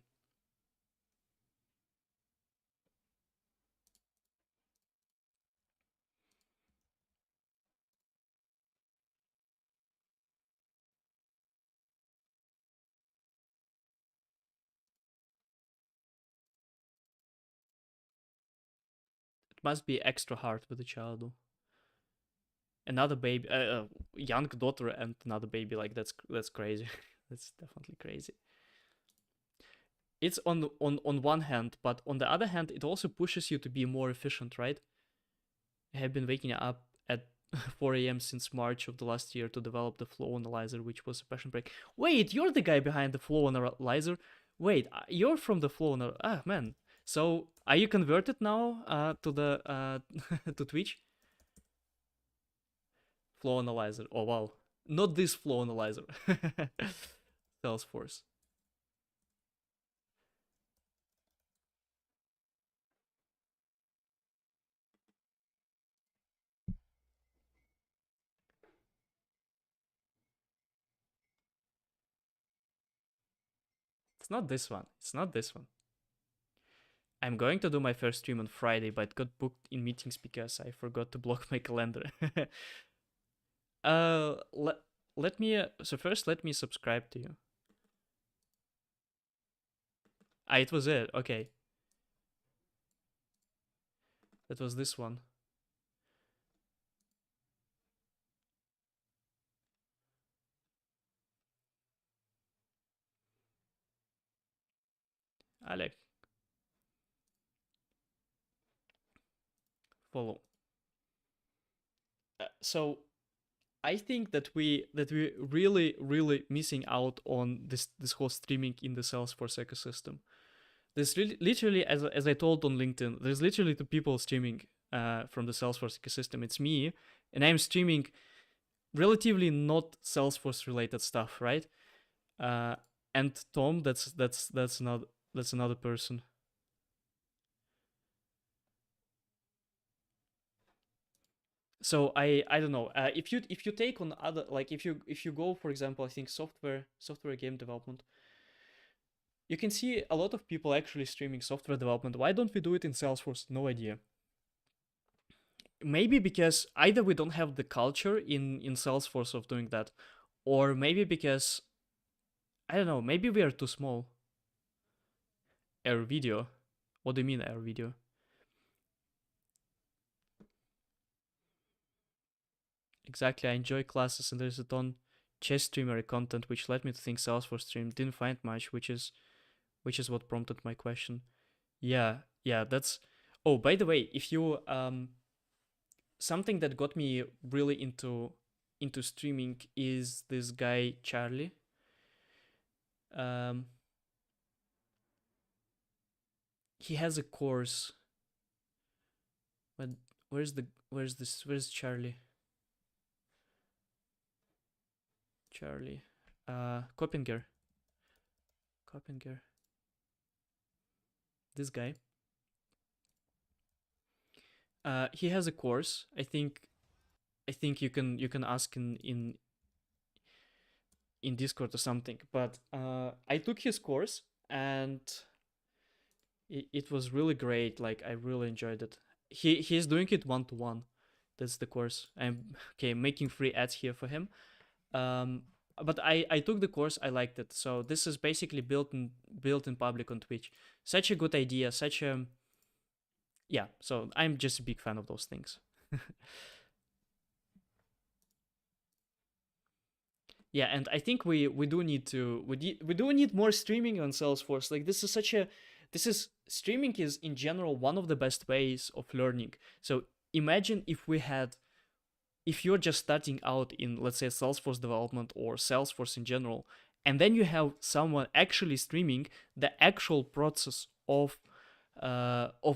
It must be extra hard with a child though. Another baby, young daughter and another baby, like that's crazy. That's definitely crazy. It's on one hand, but on the other hand, it also pushes you to be more efficient, right? I have been waking up at 4 a.m. since March of the last year to develop the flow analyzer, which was a passion break. Wait, you're the guy behind the flow analyzer. Wait, you're from the flow analyzer. Ah, man. So, are you converted now to the to Twitch? Flow analyzer. Oh wow, not this flow analyzer. Salesforce. It's not this one. It's not this one. I'm going to do my first stream on Friday, but it got booked in meetings because I forgot to block my calendar. uh, let let me. So first, let me subscribe to you. Ah, it was it. Okay, that was this one. Alec, follow. So I think that we really missing out on this whole streaming in the Salesforce ecosystem. There's literally, as I told on LinkedIn, there's literally two people streaming from the Salesforce ecosystem. It's me, and I'm streaming relatively not Salesforce related stuff, right? Uh, and Tom, that's another person. So I don't know. If you take on other, like if you go, for example, I think software game development, you can see a lot of people actually streaming software development. Why don't we do it in Salesforce? No idea. Maybe because either we don't have the culture in Salesforce of doing that, or maybe because I don't know. Maybe we are too small. Air video. What do you mean air video? Exactly. I enjoy classes and there's a ton chess streamer content, which led me to think Salesforce stream. Didn't find much, which is what prompted my question. Yeah, yeah. That's. Oh, by the way, if you something that got me really into streaming is this guy Charlie. Um, he has a course. But where's Charlie? Charlie. Coppinger. Coppinger. This guy. He has a course. I think you can ask in Discord or something. But I took his course and it was really great. Like I really enjoyed it. He's doing it 1-to-1. That's the course. I'm okay making free ads here for him. Um, but I took the course. I liked it. So this is basically built in public on Twitch. Such a good idea. Such a yeah. So I'm just a big fan of those things. Yeah, and I think we do need to we do need more streaming on Salesforce. Like this is streaming is in general one of the best ways of learning. So imagine if you're just starting out in, let's say, Salesforce development or Salesforce in general, and then you have someone actually streaming the actual process of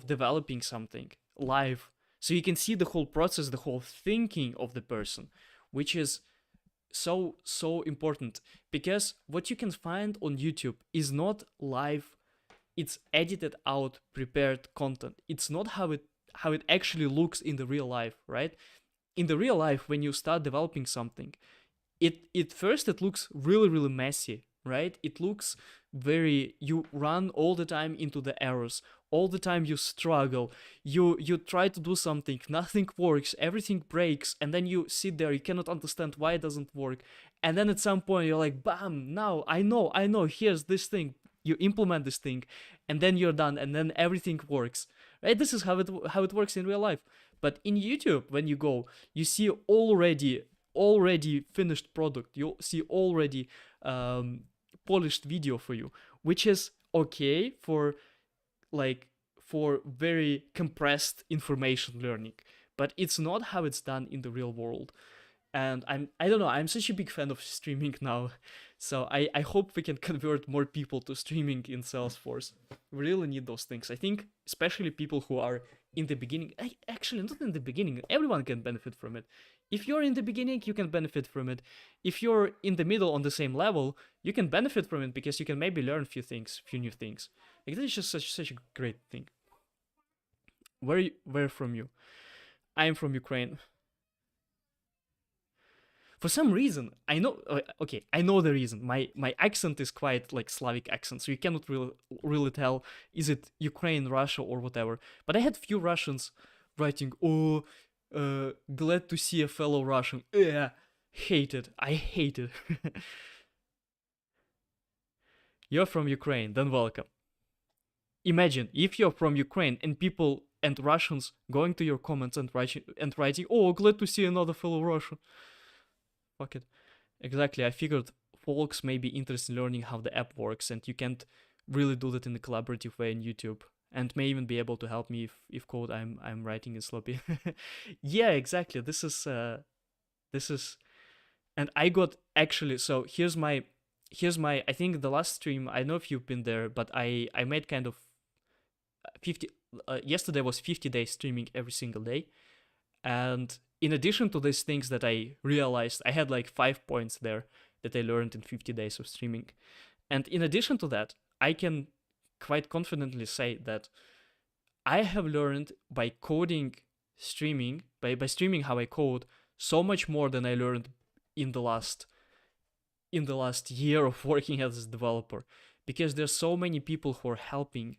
developing something live. So you can see the whole process, the whole thinking of the person, which is so important, because what you can find on YouTube is not live, it's edited out, prepared content. It's not how it actually looks in the real life, right? In the real life, when you start developing something, it first it looks really messy, right? It looks very, you run all the time into the errors, all the time you struggle, you try to do something, nothing works, everything breaks, and then you sit there, you cannot understand why it doesn't work, and then at some point you're like, bam, now I know, here's this thing, you implement this thing, and then you're done, and then everything works, right? This is how it works in real life. But in YouTube, when you go, you see already finished product, you see already polished video for you, which is okay for very compressed information learning, but it's not how it's done in the real world. And I don't know, I'm such a big fan of streaming now, so I hope we can convert more people to streaming in Salesforce. We really need those things. I think especially people who are in the beginning, actually not in the beginning, everyone can benefit from it. If you're in the beginning, you can benefit from it. If you're in the middle on the same level, you can benefit from it, because you can maybe learn few new things. Like, this is just such a great thing. Where from you? I'm from Ukraine. For some reason, I know. Okay, I know the reason. My accent is quite like Slavic accent, so you cannot really tell is it Ukraine, Russia, or whatever. But I had few Russians writing, "Oh, glad to see a fellow Russian." Yeah, hate it. I hate it. You're from Ukraine, then welcome. Imagine if you're from Ukraine and people and Russians going to your comments and writing, "Oh, glad to see another fellow Russian." Fuck it. Exactly. I figured folks may be interested in learning how the app works, and you can't really do that in a collaborative way in YouTube, and may even be able to help me if code I'm writing is sloppy. Yeah, exactly. This is, and I got actually. So here's my. I think the last stream. I don't know if you've been there, but I made kind of 50. Yesterday was 50 days streaming every single day, and in addition to these things that I realized, I had like 5 points there that I learned in 50 days of streaming. And in addition to that, I can quite confidently say that I have learned by coding, streaming, by streaming how I code, so much more than I learned in the last year of working as a developer, because there's so many people who are helping.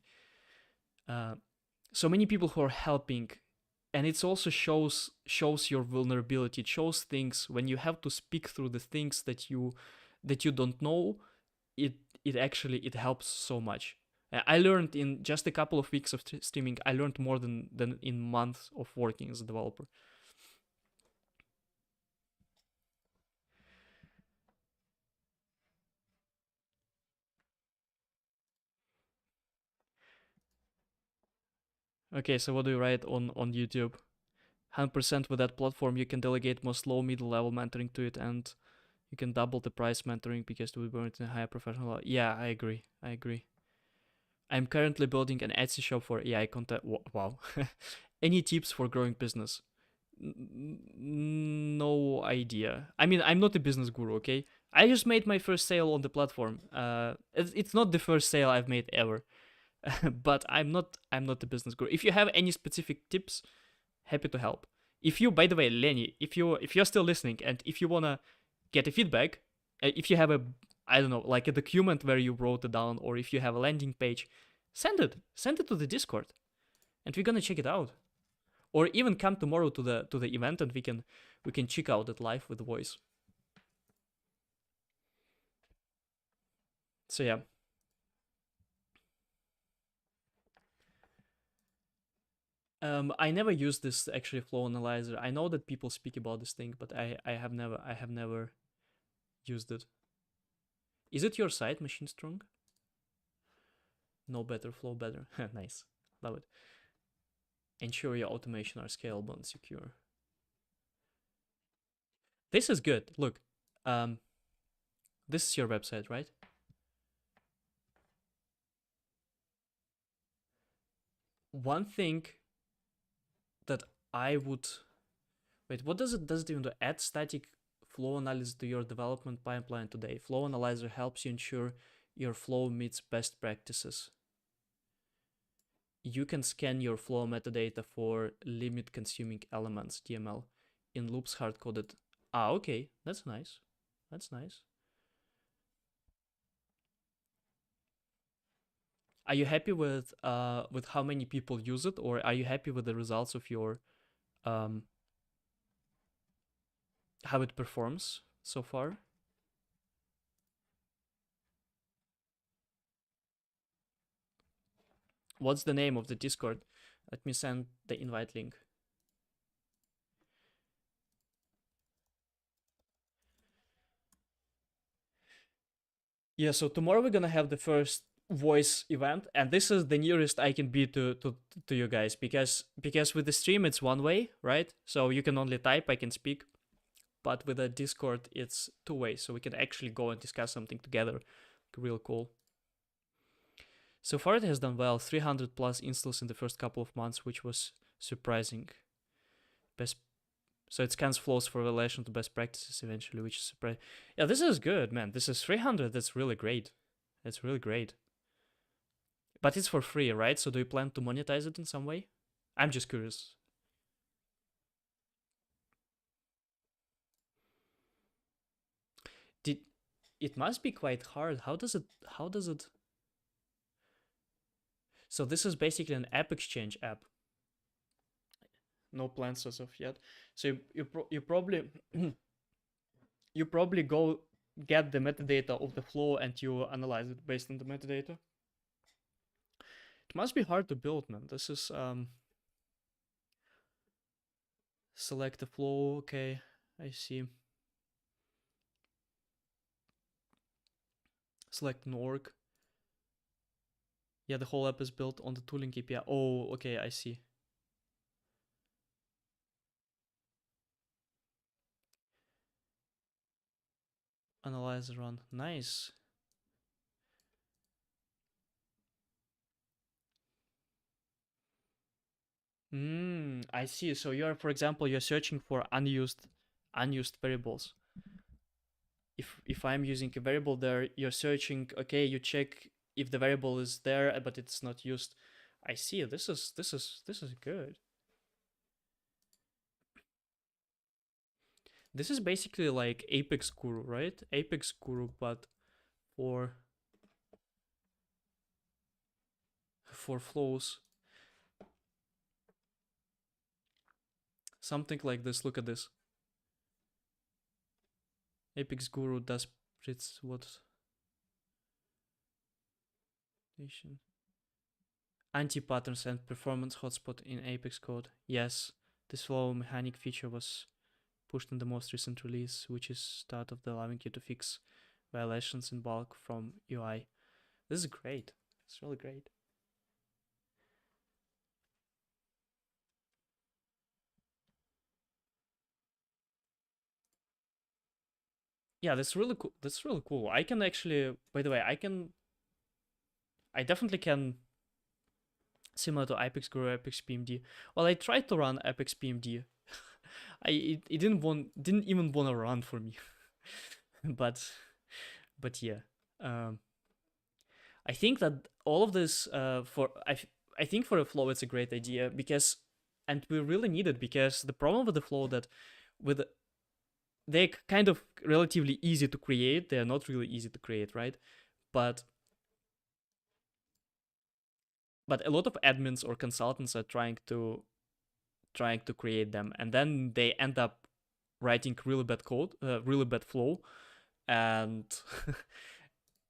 And it also shows your vulnerability. It shows things when you have to speak through the things that you don't know. It actually it helps so much. I learned in just a couple of weeks of streaming. I learned more than in months of working as a developer. Okay, so what do you write on YouTube? 100% with that platform, you can delegate most low middle level mentoring to it, and you can double the price mentoring because we burn it in a higher professional level. Yeah, I agree. I'm currently building an Etsy shop for AI content. Wow. Any tips for growing business? No idea. I mean, I'm not a business guru, okay? I just made my first sale on the platform. It's not the first sale I've made ever, but I'm not a business guru. If you have any specific tips, happy to help. If you, by the way, Lenny, if you're still listening and if you wanna get a feedback, if you have a, I don't know, like a document where you wrote it down, or if you have a landing page, send it to the Discord, and we're gonna check it out. Or even come tomorrow to the event, and we can check out it live with the voice. So yeah. I never used this actually flow analyzer. I know that people speak about this thing, but I have never used it. Is it your site, Machine Strong? No better, flow better. Nice, love it. Ensure your automation are scalable and secure. This is good. Look, this is your website, right? One thing that I would wait. What does it even do? Add static flow analysis to your development pipeline today. Flow analyzer helps you ensure your flow meets best practices. You can scan your flow metadata for limit consuming elements (DML) in loops hard coded. Ah, okay, that's nice. That's nice. Are you happy with how many people use it, or are you happy with the results of your um how it performs so far? What's the name of the Discord? Let me send the invite link. Yeah, so tomorrow we're gonna have the first voice event, and this is the nearest I can be to you guys, because with the stream it's one way, right? So you can only type, I can speak, but with the Discord it's two ways, so we can actually go and discuss something together. Real cool. So far it has done well, 300 plus installs in the first couple of months, which was surprising. Best So it scans flows for relation to best practices eventually, which is surprising. Yeah, this is good, man. This is 300. That's really great. That's really great. But it's for free, right? So do you plan to monetize it in some way? I'm just curious. Did It must be quite hard. How does it So this is basically an app exchange app. No plans as of yet. So you probably you probably go get the metadata of the flow and you analyze it based on the metadata. It must be hard to build, man. This is select the flow. Okay, I see. Select an org. Yeah, the whole app is built on the tooling API. Oh, okay, I see. Analyze run. Nice. I see. So you're, for example, you're searching for unused variables. If I'm using a variable there, you're searching, okay, you check if the variable is there but it's not used. I see. This is good. This is basically like Apex Guru, right? Apex Guru, but for flows. Something like this. Look at this. Apex Guru does it's what anti-patterns and performance hotspot in Apex code. Yes, this flow mechanic feature was pushed in the most recent release, which is start of the allowing you to fix violations in bulk from UI. This is great. It's really great. Yeah, that's really cool. That's really cool. I can actually, by the way, I definitely can, similar to Apex Guru, Apex PMD. Well, I tried to run Apex PMD. It didn't even want to run for me. but yeah. Um, I think that all of this I think for a flow it's a great idea, because and we really need it, because the problem with the flow that with they're kind of relatively easy to create. They're not really easy to create, right? But a lot of admins or consultants are trying to create them, and then they end up writing really bad code, really bad flow, and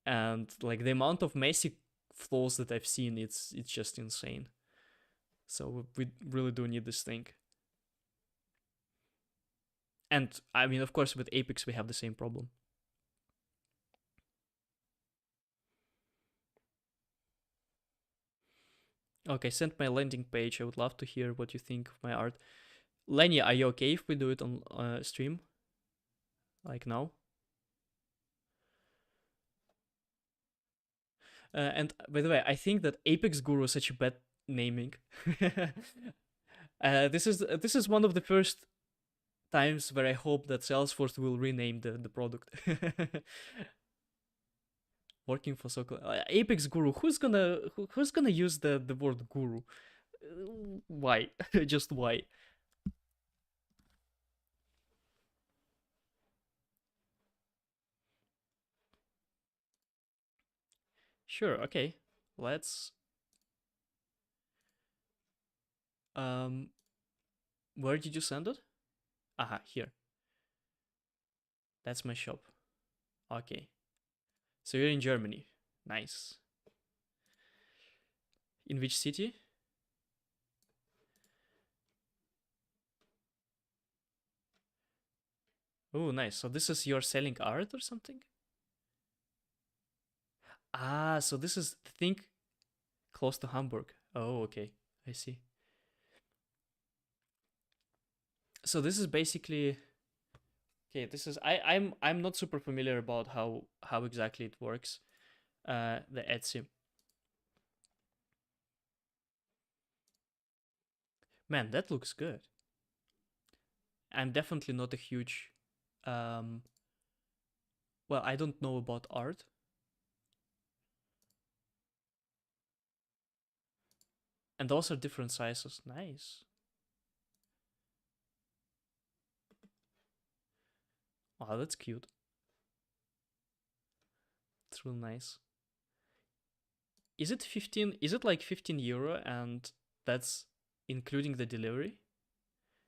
and like the amount of messy flows that I've seen, it's just insane. So we really do need this thing. And I mean, of course, with Apex we have the same problem. Okay, send my landing page. I would love to hear what you think of my art. Lenny, are you okay if we do it on stream? Like now? And by the way, I think that Apex Guru is such a bad naming. This is one of the first times where I hope that Salesforce will rename the product. Working for Soccer. Apex Guru. Who's gonna use the word guru? Why? Just why? Sure. Okay. Let's. Um. Where did you send it? Aha. Here. That's my shop. Okay. So you're in Germany. Nice. In which city? Oh, nice. So this is your selling art or something? Ah, so this is the thing close to Hamburg. Oh, okay. I see. So this is basically okay. This is I'm not super familiar about how exactly it works. The Etsy. Man, that looks good. I'm definitely not a huge um well, I don't know about art. And those are different sizes. Nice. Wow, that's cute. It's real nice. Is it 15? Is it like 15 euro and that's including the delivery?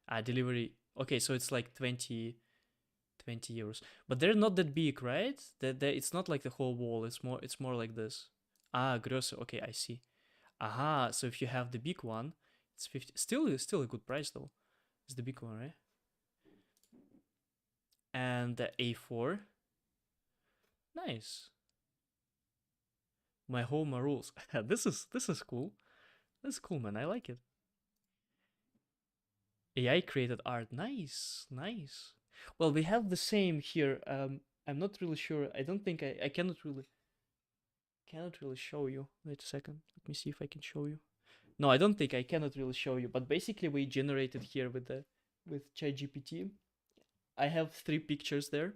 Ah, delivery. Okay, so it's like 20 euros. But they're not that big, right? It's not like the whole wall. It's more like this. Ah, gross. Okay, I see. Aha, so if you have the big one, it's 50. Still a good price though. It's the big one, right? And the A4. Nice. My home my rules. This is cool. This is cool, man. I like it. AI created art. Nice, nice. Well, we have the same here. I'm not really sure. I don't think I cannot really show you. Wait a second. Let me see if I can show you. No, I don't think I cannot really show you. But basically, we generated here with ChatGPT. I have 3 pictures there.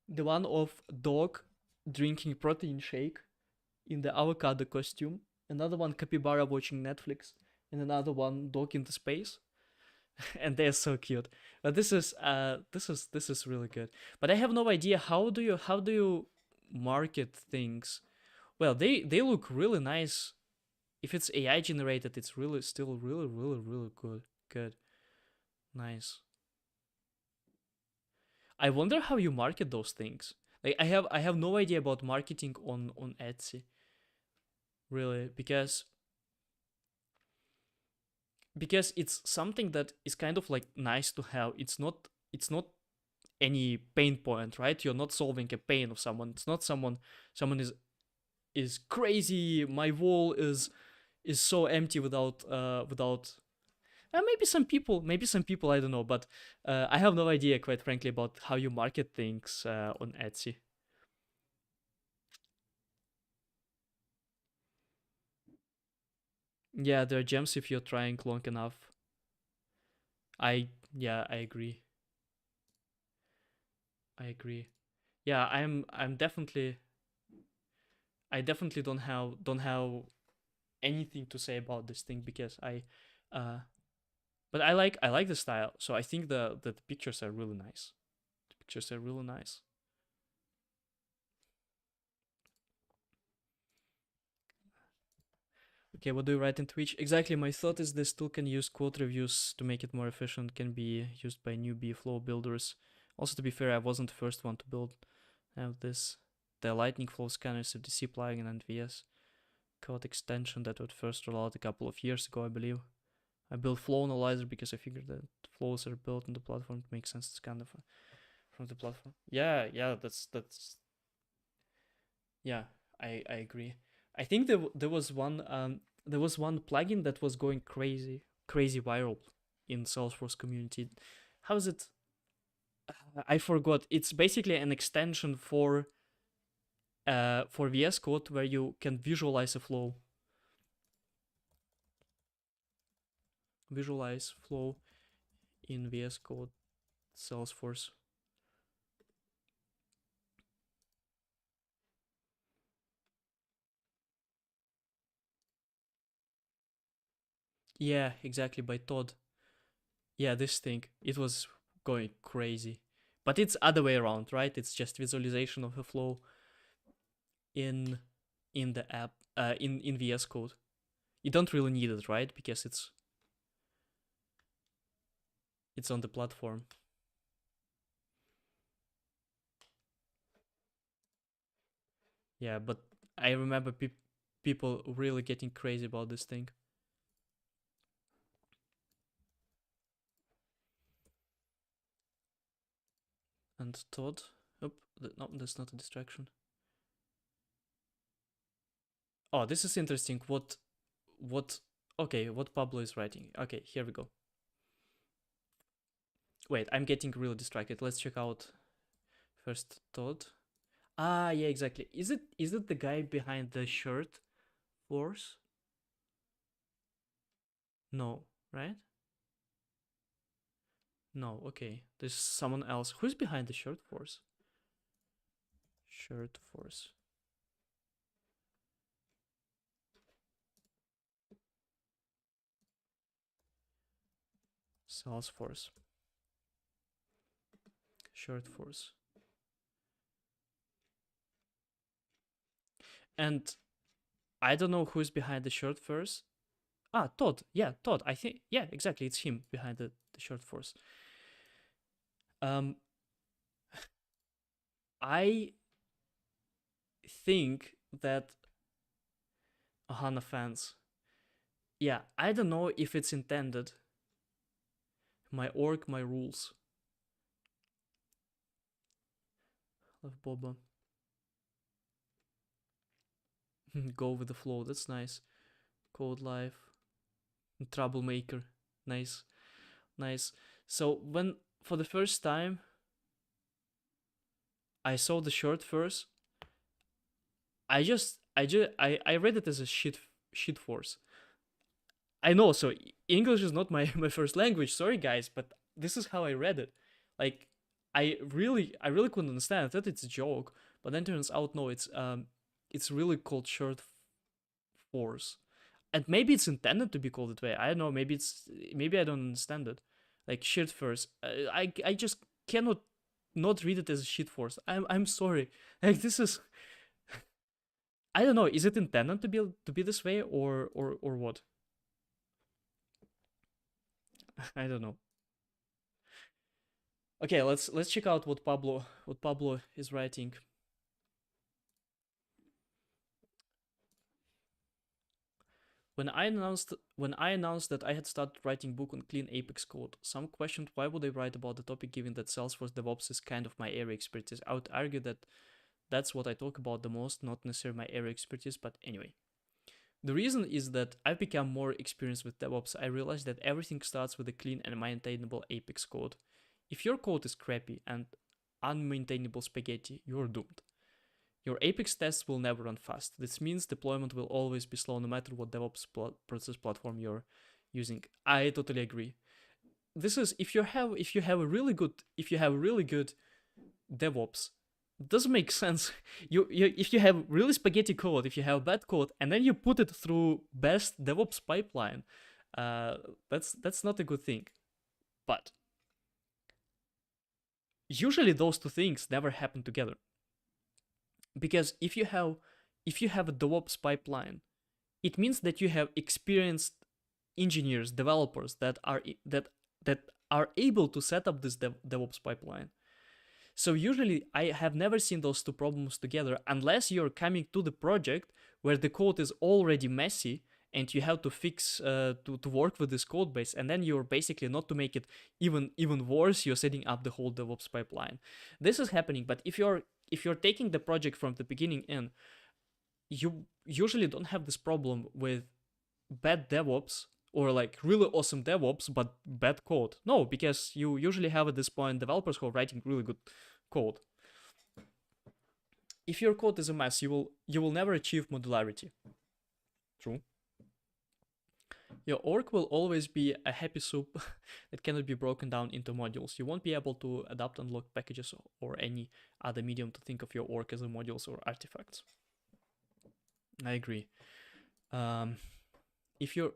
The one of dog drinking protein shake in the avocado costume. Another one capybara watching Netflix, and another one dog in the space. And they're so cute. But this is really good. But I have no idea how do you market things. Well, they look really nice. If it's AI generated, it's really still really good. Good. Nice. I wonder how you market those things. Like I have no idea about marketing on Etsy, really, because it's something that is kind of like nice to have. It's not any pain point, right? You're not solving a pain of someone. It's not someone is crazy. My wall is so empty without maybe some people I don't know, but I have no idea, quite frankly, about how you market things on Etsy. Yeah, there are gems if you're trying long enough. I agree. I agree. Yeah, I'm definitely I definitely don't have anything to say about this thing because uh but I like the style. So I think the pictures are really nice. The pictures are really nice. Okay, what do you write in Twitch? Exactly, my thought is this tool can use quote reviews to make it more efficient, can be used by newbie flow builders. Also, to be fair, I wasn't the first one to build. I have this. The Lightning Flow Scanner is a DC plugin and VS Code extension that would first roll out a couple of years ago, I believe. I built Flow Analyzer because I figured that flows are built on the platform. It makes sense to scan them from the platform. Yeah, that's yeah, I agree. I think there was one plugin that was going crazy viral in Salesforce community. How is it? I forgot. It's basically an extension for VS Code where you can visualize a flow. visualize flow in VS Code Salesforce. Yeah, exactly, by Todd. Yeah, this thing, it was going crazy. But it's other way around, right? It's just visualization of a flow in the app, in VS Code. You don't really need it, right? Because it's on the platform. Yeah, but I remember people really getting crazy about this thing. And Todd, oh, no, that's not a distraction. Oh, this is interesting. Okay, what Pablo is writing. Okay, here we go. Wait, I'm getting really distracted. Let's check out first Todd. Ah, yeah, exactly. Is it the guy behind the shirt force? No, right? No, okay. There's someone else. Who's behind the shirt force? Shirt force. Salesforce. Shirt force. And I don't know who's behind the shirt force. Ah, Todd. Yeah, Todd. I think, yeah, exactly. It's him behind the shirt force. I think that Ohana fans, yeah, I don't know if it's intended. My org, my rules. Love Boba. Go with the flow. That's nice. Code Life. Troublemaker. Nice. Nice. So when for the first time I saw the short verse, I read it as a shit force. I know, so English is not my, my first language. Sorry guys, but this is how I read it. Like I really couldn't understand. I thought it's a joke, but then turns out no, it's really called short force. And maybe it's intended to be called that way. I don't know, maybe I don't understand it. Like shit force. I just cannot not read it as a shit force. I'm sorry. Like this is I don't know, is it intended to be this way or what? I don't know. Okay, let's check out what Pablo is writing. When I announced that I had started writing book on clean Apex code, some questioned why would I write about the topic given that Salesforce DevOps is kind of my area expertise. I would argue that that's what I talk about the most, not necessarily my area expertise, but anyway. The reason is that I've become more experienced with DevOps. I realized that everything starts with a clean and maintainable Apex code. If your code is crappy and unmaintainable spaghetti, you're doomed. Your Apex tests will never run fast. This means deployment will always be slow no matter what DevOps process platform you're using. I totally agree. This is if you have a really good DevOps, it doesn't make sense. You if you have really spaghetti code, if you have bad code, and then you put it through best DevOps pipeline, that's not a good thing. But usually those two things never happen together. Because if you have a DevOps pipeline, it means that you have experienced engineers, developers that are able to set up this DevOps pipeline. So usually I have never seen those two problems together unless you're coming to the project where the code is already messy and you have to fix to work with this code base, and then you're basically, not to make it even worse, you're setting up the whole DevOps pipeline. This is happening, but if you're taking the project from the beginning in, you usually don't have this problem with bad DevOps or like really awesome DevOps but bad code. No, because you usually have at this point developers who are writing really good code. If your code is a mess, you will never achieve modularity. True. Your org will always be a happy soup that cannot be broken down into modules. You won't be able to adapt and lock packages or any other medium to think of your org as a modules or artifacts. I agree. Um, if your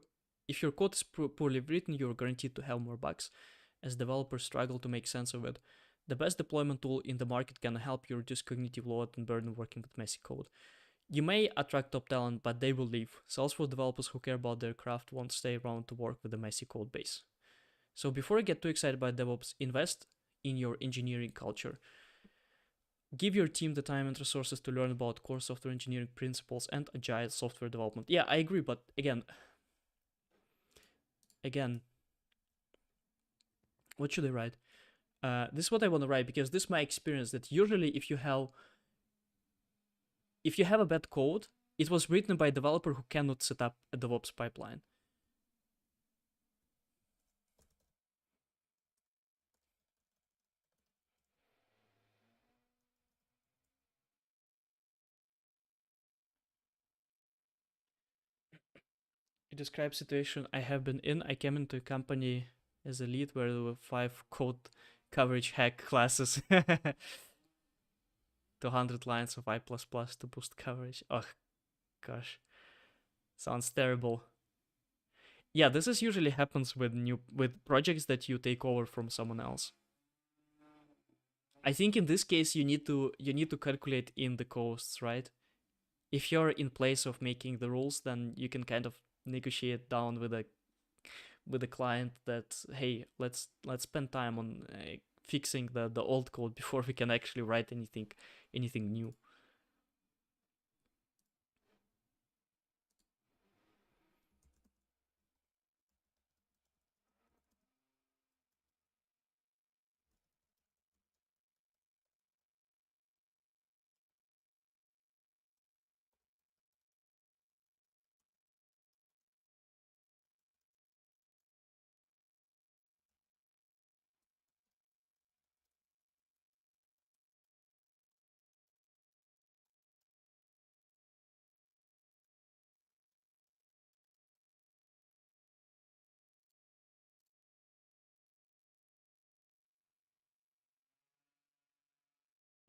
code is poorly written, you're guaranteed to have more bugs, as developers struggle to make sense of it. The best deployment tool in the market can help you reduce cognitive load and burden working with messy code. You may attract top talent, but they will leave. Salesforce developers who care about their craft won't stay around to work with a messy code base. So before you get too excited by DevOps, invest in your engineering culture. Give your team the time and resources to learn about core software engineering principles and agile software development. Yeah, I agree, but again, what should I write? This is what I want to write, because this is my experience that usually if you have a bad code, it was written by a developer who cannot set up a DevOps pipeline. It describes situation I have been in. I came into a company as a lead where there were 5 code coverage hack classes. 200 lines of I++ to boost coverage. Oh, gosh. Sounds terrible. Yeah, this is usually happens with projects that you take over from someone else. I think in this case you need to calculate in the costs, right? If you're in place of making the rules, then you can kind of negotiate down with a client that, hey, let's spend time on fixing the old code before we can actually write anything new.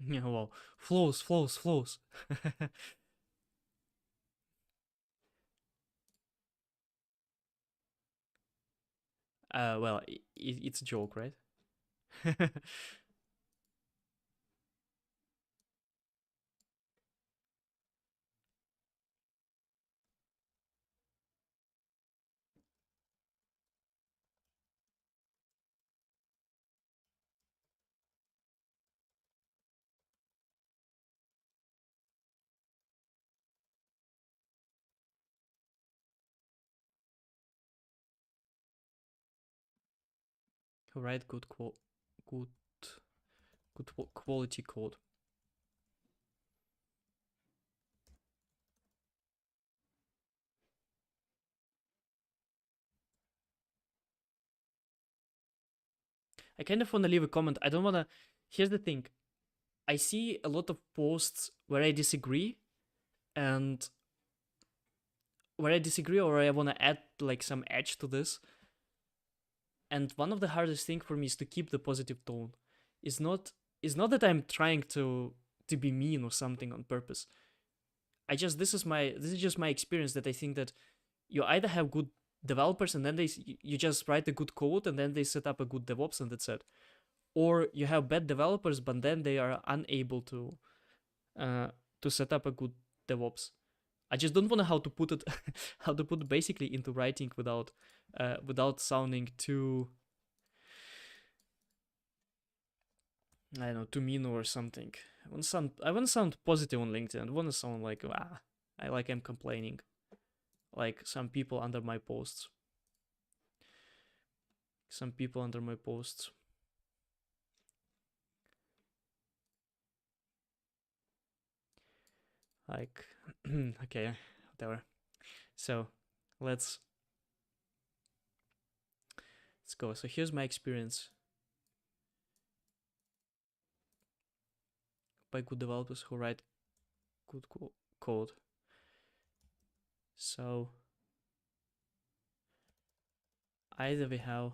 Yeah, well, flows. Well, it's a joke, right? Who write good quality code. I kind of want to leave a comment. I don't want to. Here's the thing. I see a lot of posts where I disagree, and or I want to add like some edge to this. And one of the hardest thing for me is to keep the positive tone. It's not that I'm trying to be mean or something on purpose. This is just my experience, that I think that you either have good developers and then you just write a good code and then they set up a good DevOps and that's it, or you have bad developers but then they are unable to set up a good DevOps. I just don't know how to put it how to put it basically into writing without sounding too, I don't know, too mean or something. I want to sound positive on LinkedIn. I want to sound like I'm complaining, like some people under my posts. Like, okay, whatever. So let's go. So here's my experience by good developers who write good code. So Either we have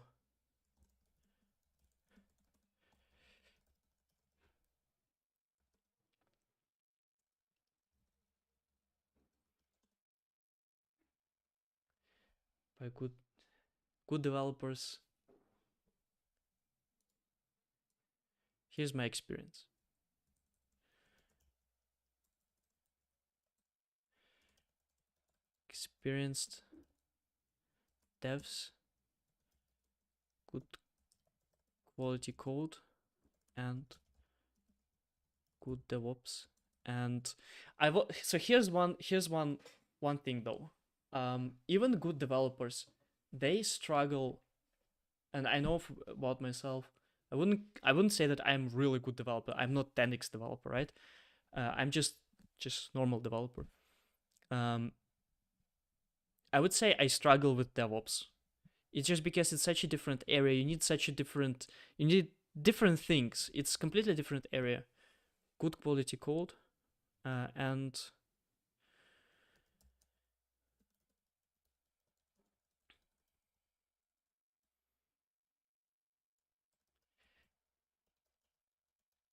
by good developers. Here's my experience. Experienced devs, good quality code, and good DevOps. And so here's one thing though. Even good developers, they struggle, and I know about myself. I wouldn't say that I'm really good developer. I'm not 10x developer, right? I'm just normal developer. I would say I struggle with DevOps. It's just because it's such a different area. You need different things. It's completely different area. Good quality code, and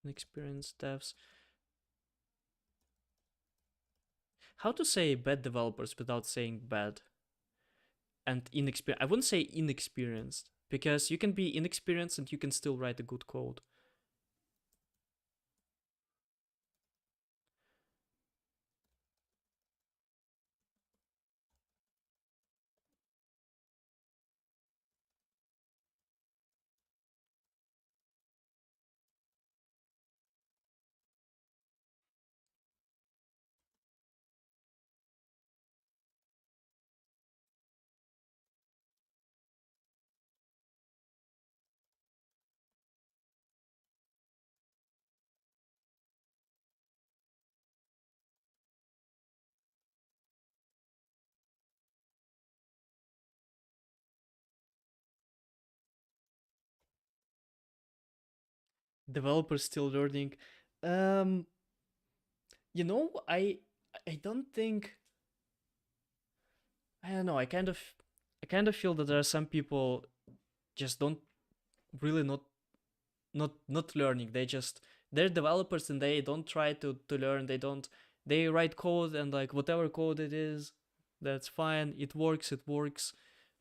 experienced devs. How to say bad developers without saying bad? And inexperienced. I wouldn't say inexperienced, because you can be inexperienced and you can still write a good code. Developers still learning. Um, I don't think. I don't know. I kind of feel that there are some people just don't really not learning. They're developers and they don't try to learn. They write code, and like whatever code it is, that's fine. It works.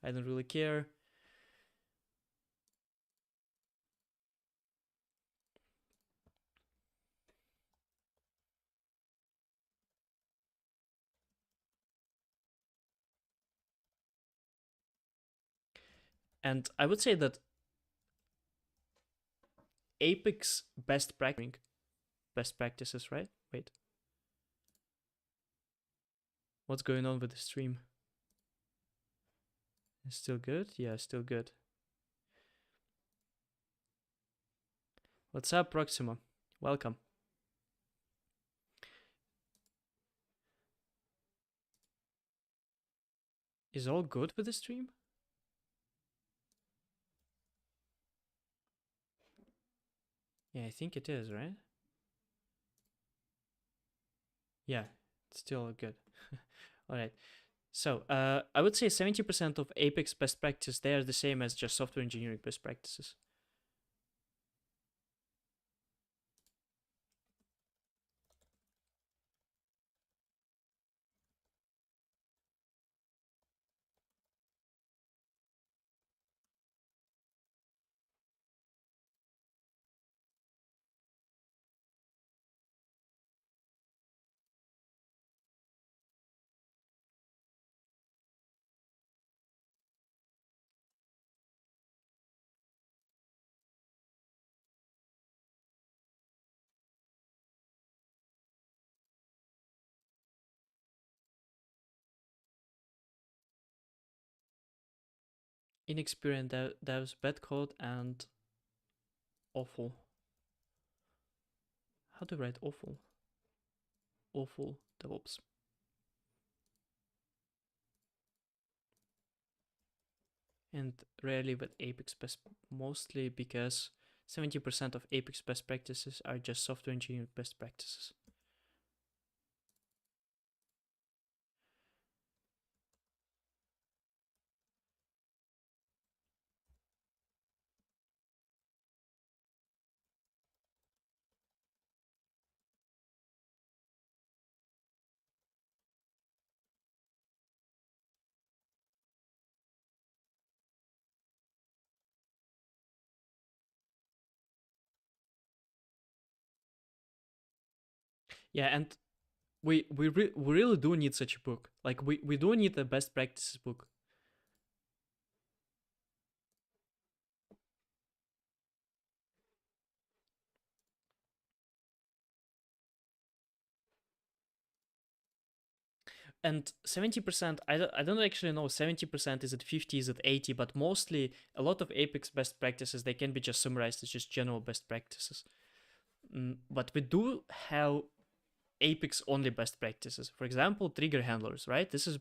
I don't really care. And I would say that Apex best practices, right? Wait, what's going on with the stream? It's still good? Yeah, still good. What's up, Proxima? Welcome. Is all good with the stream? Yeah, I think it is, right? Yeah, it's still good. All right. So, I would say 70% of Apex best practice, they are the same as just software engineering best practices. Inexperienced devs, bad code, and awful. How to write awful? Awful DevOps. And rarely with Apex best, mostly because 70% of Apex best practices are just software engineering best practices. Yeah, and we really do need such a book. Like we do need a best practices book. And 70%, I don't actually know, 70%, is it 50, is it 80, but mostly a lot of Apex best practices, they can be just summarized as just general best practices. But we do have Apex only best practices. For example, trigger handlers, right? This is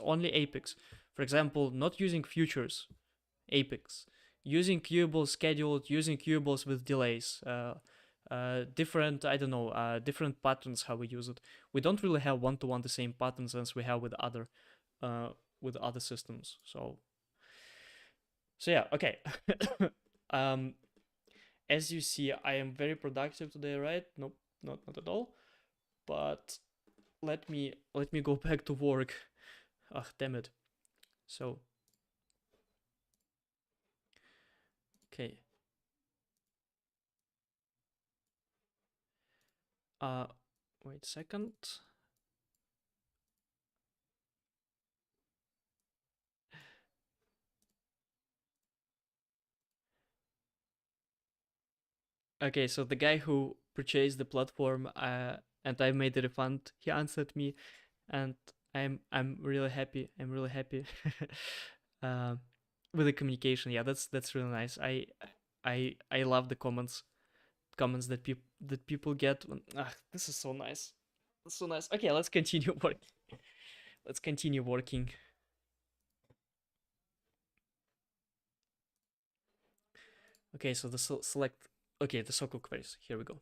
only Apex. For example, not using futures, Apex. Using queuables scheduled, using queuables with delays. Different, I don't know, different patterns how we use it. We don't really have one-to-one the same patterns as we have uh, with other systems. So yeah, okay. um, as you see, I am very productive today, right? Nope, not at all. But let me go back to work. Ah, damn it. So okay. Uh, wait a second. Okay, so the guy who purchased the platform, and I made the refund, he answered me, and I'm really happy. I'm really happy uh, with the communication. Yeah, that's really nice. I love the comments that people get. This is so nice. That's so nice. Okay, let's continue work. Let's continue working. Okay, so the select. Okay, the circle queries. Here we go.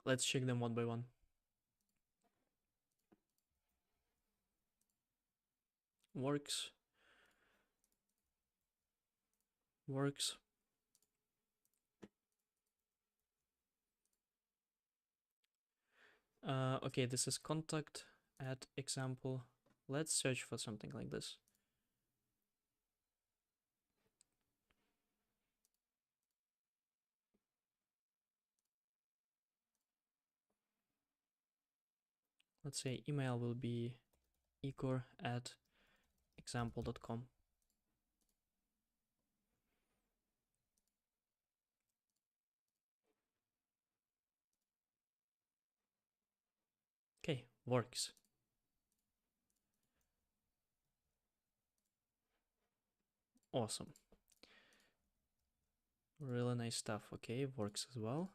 Let's check them one by one. Works. Works. Okay, this is contact, add example. Let's search for something like this. Let's say email will be igor@example.com. Okay, works. Awesome. Really nice stuff. Okay, works as well.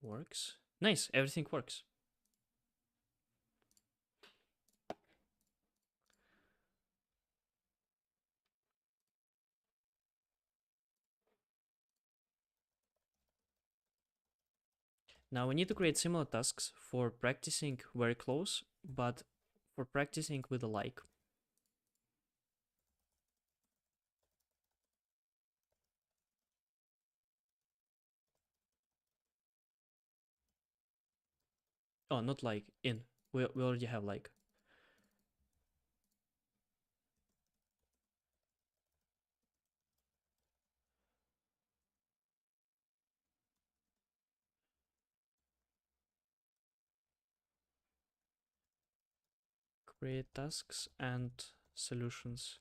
Works. Nice, everything works. Now we need to create similar tasks for practicing very close, but for practicing with a like. Oh, not like, in. We already have like. Create tasks and solutions.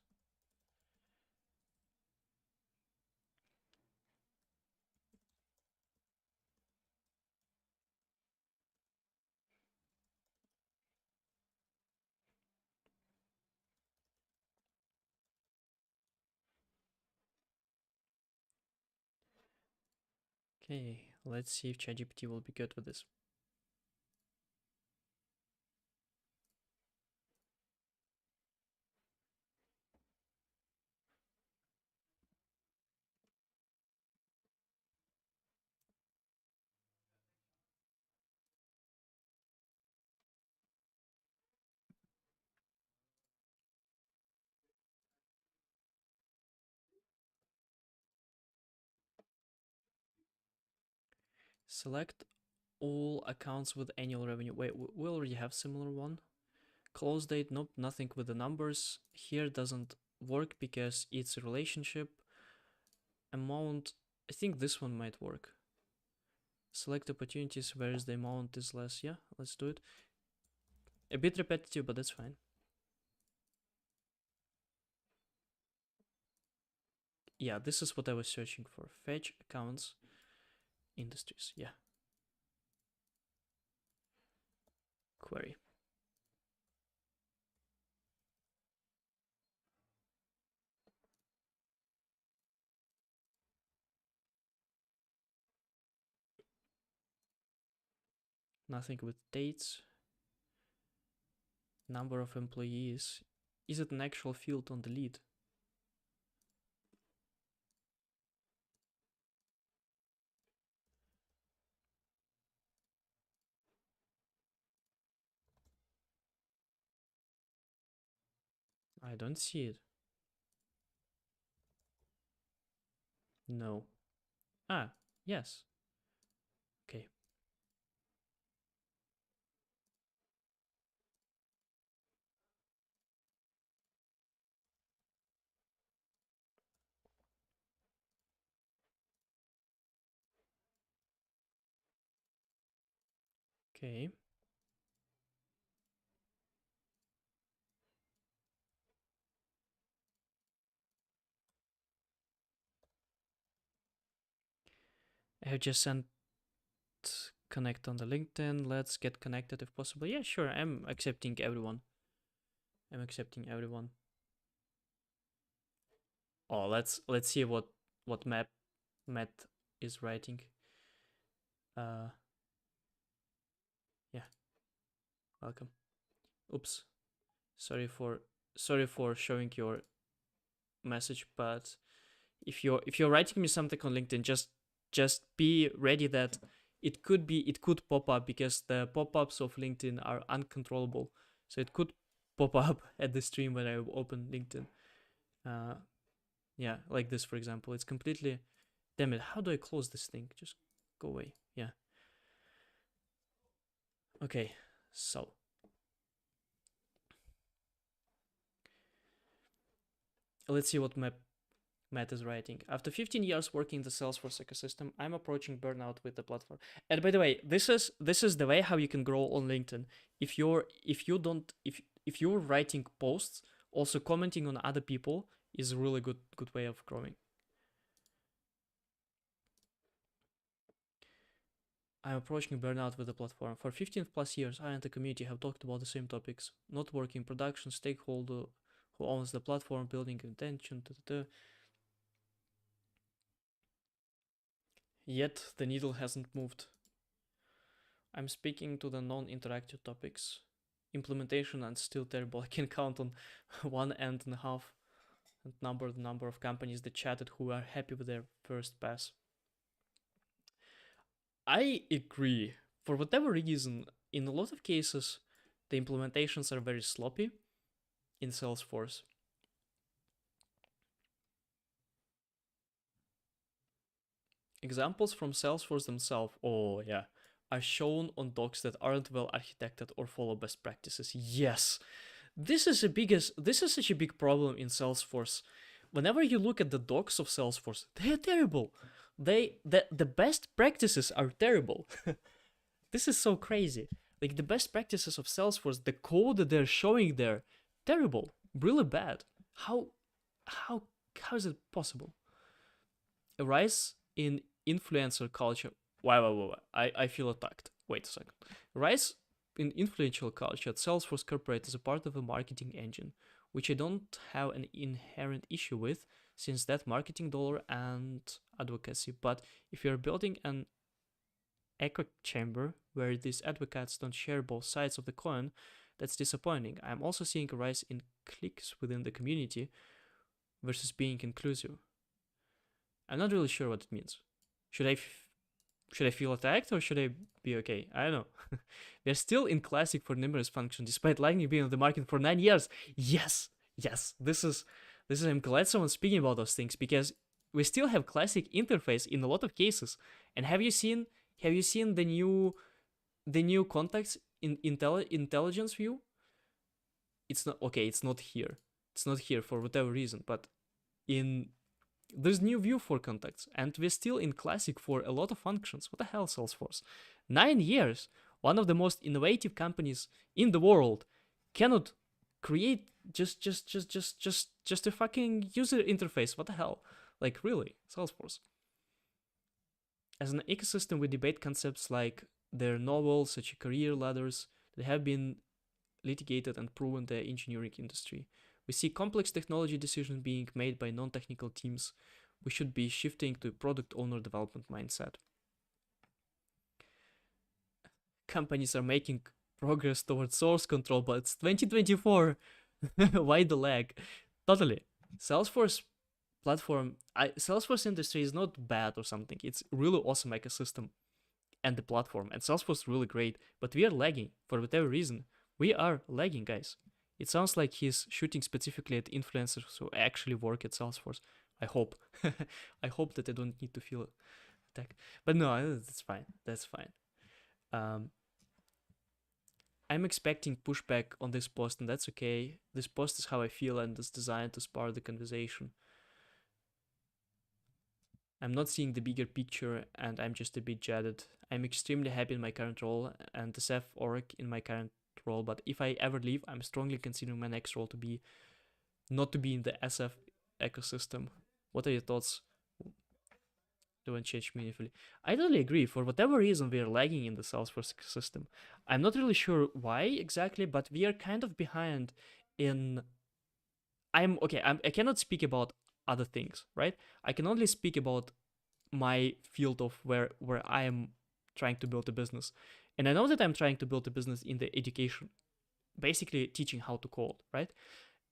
Okay, let's see if ChatGPT will be good with this. Select all accounts with annual revenue. Wait, we already have similar one. Close date, nope, nothing with the numbers. Here doesn't work because it's a relationship. Amount, I think this one might work. Select opportunities where the amount is less. Yeah, let's do it. A bit repetitive, but that's fine. Yeah, this is what I was searching for. Fetch accounts, industries. Yeah. Query. Nothing with dates. Number of employees. Is it an actual field on the lead? I don't see it. No. Ah, yes. Okay. Okay. I have just sent connect on the LinkedIn. Let's get connected if possible. Yeah, sure. I'm accepting everyone. I'm accepting everyone. Oh, let's see what Matt is writing. Yeah. Welcome. Oops. Sorry for showing your message, but if you're writing me something on LinkedIn, just be ready that it could pop up because the pop-ups of LinkedIn are uncontrollable. So it could pop up at the stream when I open LinkedIn. Yeah, like this for example. It's completely, damn it, how do I close this thing? Just go away. Yeah. Okay, so let's see what Matt is writing. After 15 years working in the Salesforce ecosystem, I'm approaching burnout with the platform. And by the way, this is the way how you can grow on LinkedIn. If you're writing posts, also commenting on other people is a really good way of growing. I'm approaching burnout with the platform. For 15 plus years, I and the community have talked about the same topics. Not working production, stakeholder who owns the platform, building intention, Yet the needle hasn't moved. I'm speaking to the non-interactive topics. Implementation and still terrible. I can count on one and a half and the number of companies that chatted who are happy with their first pass. I agree. For whatever reason, in a lot of cases, the implementations are very sloppy in Salesforce. Examples from Salesforce themselves, oh yeah, are shown on docs that aren't well architected or follow best practices. Yes, this is such a big problem in Salesforce. Whenever you look at the docs of Salesforce, they're terrible. The best practices are terrible. This is so crazy. Like the best practices of Salesforce, the code that they're showing there, terrible, really bad. How is it possible? A rise in influencer culture. Why? I feel attacked. Wait a second. Rise in influential culture at Salesforce Corporate is a part of a marketing engine, which I don't have an inherent issue with, since that marketing dollar and advocacy. But if you're building an echo chamber where these advocates don't share both sides of the coin, that's disappointing. I'm also seeing a rise in cliques within the community versus being inclusive. I'm not really sure what it means. Should I feel attacked or should I be okay? I don't know. We're still in Classic for numerous functions, despite Lightning being on the market for 9 years. Yes. This is. I'm glad someone's speaking about those things because we still have Classic interface in a lot of cases. And have you seen the new contacts in intelligence view? it's not okay. It's not here. It's not here for whatever reason. But in there's new view for contacts, and we're still in classic for a lot of functions. What the hell, Salesforce? 9 years. One of the most innovative companies in the world cannot create just a fucking user interface. What the hell? Like really, Salesforce. As an ecosystem, we debate concepts like their novel, such as career ladders, that have been litigated and proven the engineering industry. We see complex technology decisions being made by non-technical teams. We should be shifting to a product owner development mindset. Companies are making progress towards source control, but it's 2024. Why the lag? Totally. Salesforce platform, Salesforce industry is not bad or something. It's really awesome ecosystem and the platform, and Salesforce is really great, but we are lagging for whatever reason. We are lagging, guys. It sounds like he's shooting specifically at influencers who actually work at Salesforce. I hope. I hope that I don't need to feel attacked. But no, that's fine. That's fine. Um, I'm expecting pushback on this post, and that's okay. This post is how I feel, and it's designed to spark the conversation. I'm not seeing the bigger picture, and I'm just a bit jaded. I'm extremely happy in my current role and the Ceph org in my current role, but if I ever leave, I'm strongly considering my next role to be not to be in the SF ecosystem. What are your thoughts? Don't change meaningfully. I totally agree. For whatever reason, we are lagging in the Salesforce ecosystem. I'm not really sure why exactly, but we are kind of behind in. I'm okay. I cannot speak about other things, right? I can only speak about my field of where I am trying to build a business, and I know that I'm trying to build a business in the education, basically teaching how to code, right?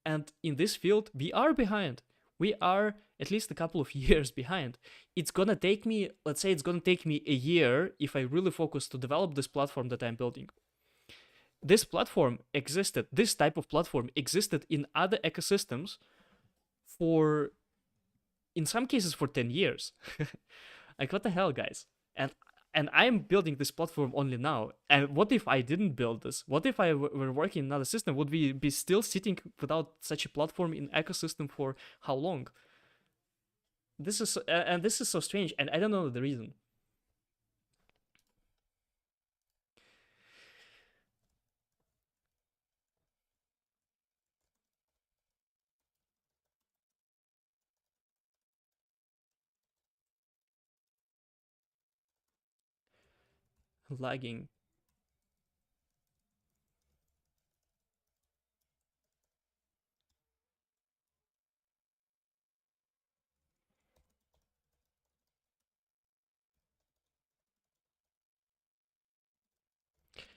And in this field, we are behind. We are at least a couple of years behind. It's gonna take me, let's say, it's gonna take me a year if I really focus to develop this platform that I'm building. This platform existed, this type of platform existed in other ecosystems for, in some cases, for 10 years. Like, what the hell, guys? And I'm building this platform only now. And what if I didn't build this? What if I were working in another system? Would we be still sitting without such a platform in ecosystem for how long? This is and this is so strange, and I don't know the reason. Lagging.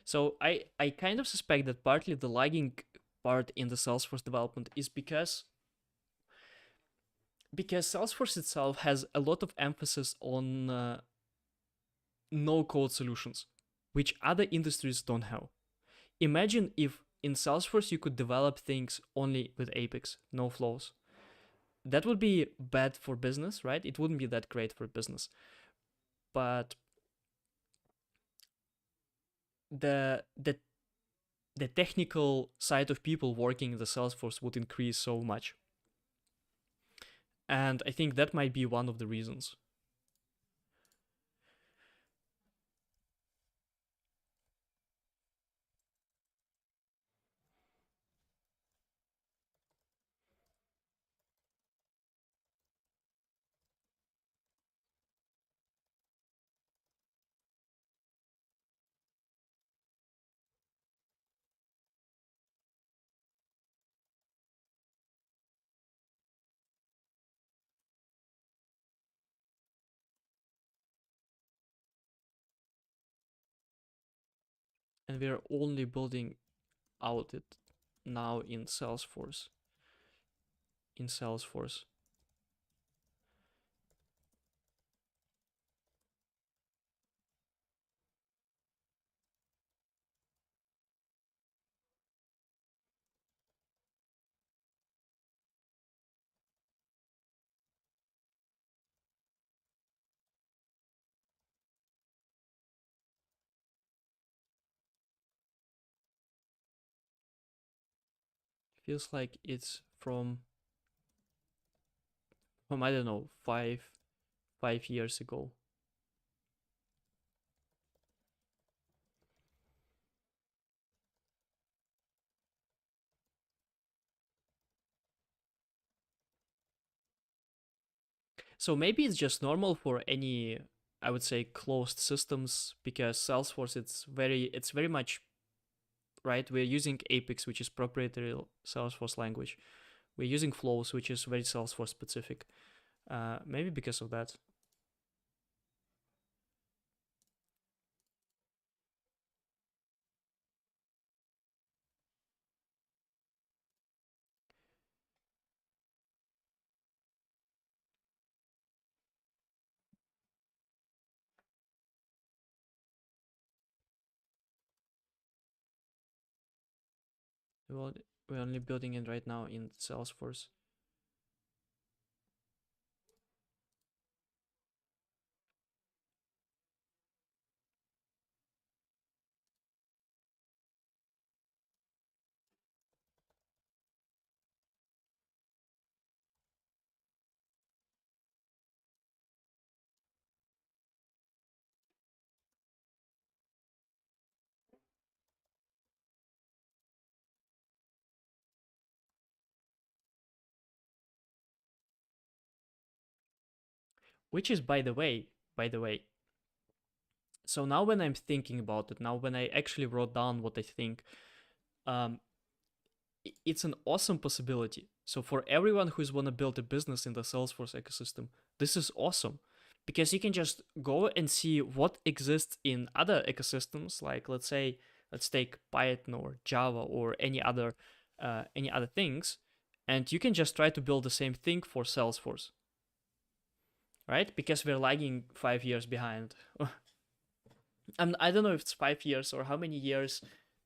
So I kind of suspect that partly the lagging part in the Salesforce development is because Salesforce itself has a lot of emphasis on no code solutions, which other industries don't have. Imagine if in Salesforce you could develop things only with Apex, no flows. That would be bad for business, right? It wouldn't be that great for business. But the the technical side of people working in the Salesforce would increase so much. And I think that might be one of the reasons. And we're only building out it now in Salesforce. In Salesforce. Feels like it's from I don't know, 5 years ago. So maybe it's just normal for any, I would say, closed systems, because Salesforce, it's very much right. We're using Apex, which is proprietary Salesforce language. We're using flows, which is very Salesforce specific. Maybe because of that. Well, we're only building it right now in Salesforce. Which is, by the way, so now when I'm thinking about it, now when I actually wrote down what I think, um, it's an awesome possibility. So for everyone who's want to build a business in the Salesforce ecosystem, this is awesome, because you can just go and see what exists in other ecosystems. Like, let's take Python or Java or any other things, and you can just try to build the same thing for Salesforce, right? Because we're lagging 5 years behind. I don't know if it's 5 years or how many years.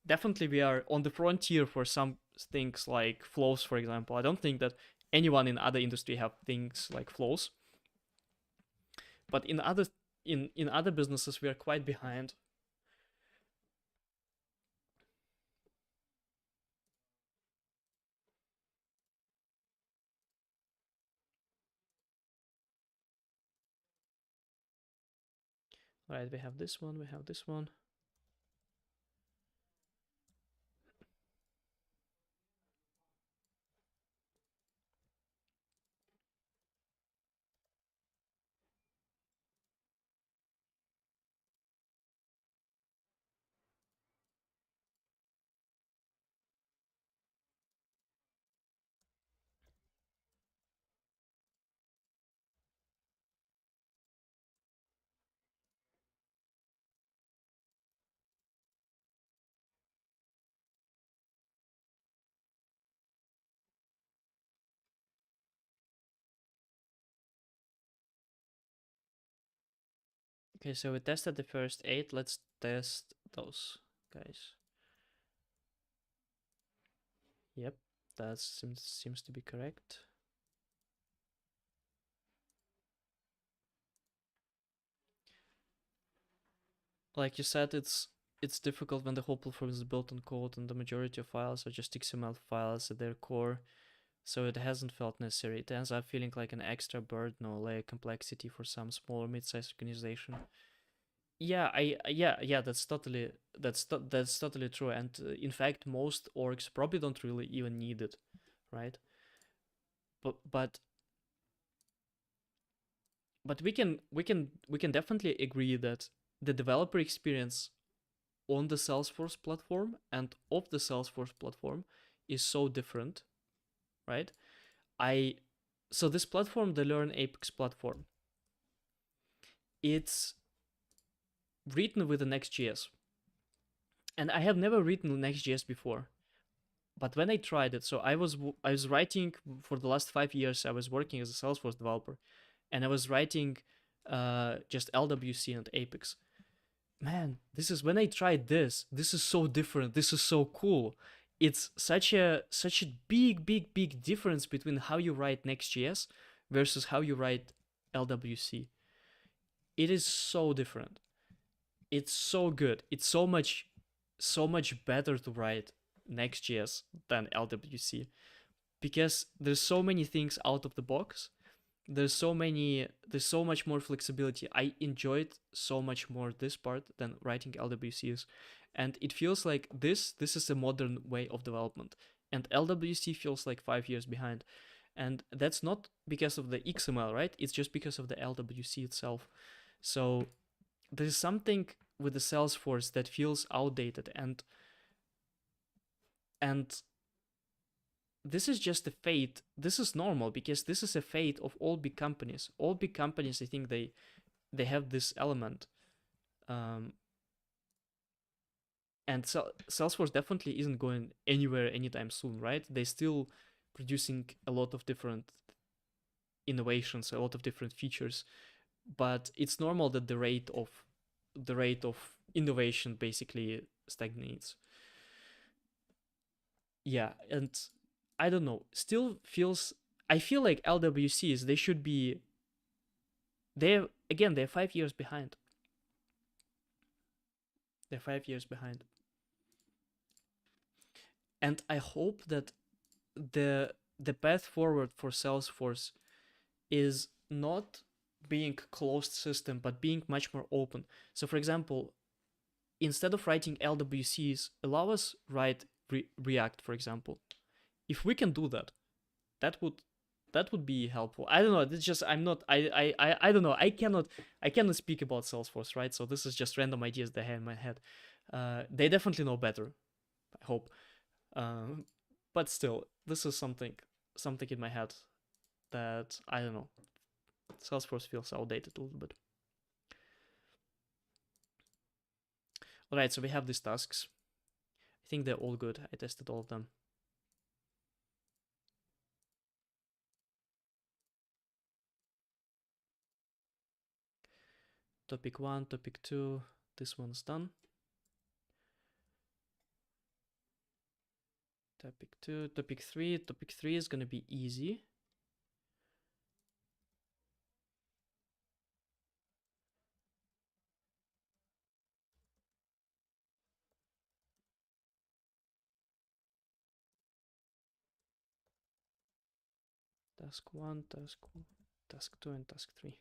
Definitely, we are on the frontier for some things like flows, for example. I don't think that anyone in other industry have things like flows, but in other businesses, we are quite behind. All right, we have this one. We have this one. Okay, so we tested the first 8. Let's test those guys. Yep, that seems to be correct. Like you said, it's difficult when the whole platform is built on code and the majority of files are just XML files at their core. So it hasn't felt necessary. It ends up feeling like an extra burden or layer complexity for some small or mid-sized organization. Yeah, yeah. That's totally true. And in fact, most orgs probably don't really even need it, right? But but we can definitely agree that the developer experience on the Salesforce platform and of the Salesforce platform is so different, right? I so this platform, the Learn Apex platform, it's written with the Next.js, and I have never written Next.js before. But when I tried it, so I was writing for the last 5 years. I was working as a Salesforce developer, and I was writing just LWC and Apex. Man, this is when I tried this. This is so different. This is so cool. It's such a big difference between how you write Next.js versus how you write LWC. It is so different. It's so good. It's so much better to write. Next.js than LWC, because there's so many things out of the box. There's so much more flexibility. I enjoyed so much more this part than writing LWCs, and it feels like this is a modern way of development, and LWC feels like 5 years behind, and that's not because of the XML, right? It's just because of the LWC itself. So there's something with the Salesforce that feels outdated, and this is just a fate. This is normal because this is a fate of all big companies. All big companies, I think they have this element, um, and Salesforce definitely isn't going anywhere anytime soon, right? They're still producing a lot of different innovations, a lot of different features, but it's normal that the rate of innovation basically stagnates. Yeah, and I don't know, still feels, I feel like LWCs, they should be, they're 5 years behind. They're 5 years behind. And I hope that the path forward for Salesforce is not being closed system, but being much more open. So for example, instead of writing LWCs, allow us write React, for example. If we can do that, that would that would be helpful. I don't know. It's just I'm not. I don't know. I cannot speak about Salesforce, right? So this is just random ideas that I have in my head. They definitely know better. I hope. Um, but still, this is something in my head that I don't know. Salesforce feels outdated a little bit. All right, so we have these tasks. I think they're all good. I tested all of them. Topic 1, topic 2, this one's done. Topic 2, topic 3. Topic 3 is gonna be easy. Task 1, task 2, and task 3.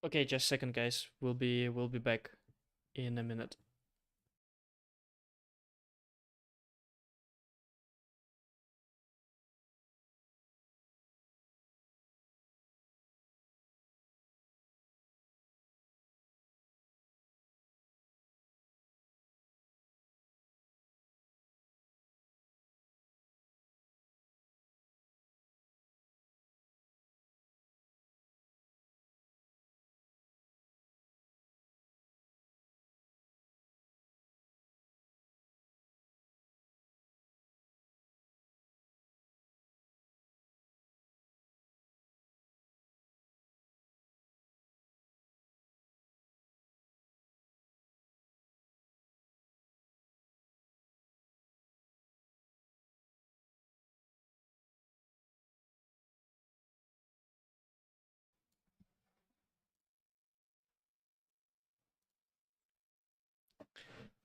Okay, just a second, guys. We'll be back in a minute.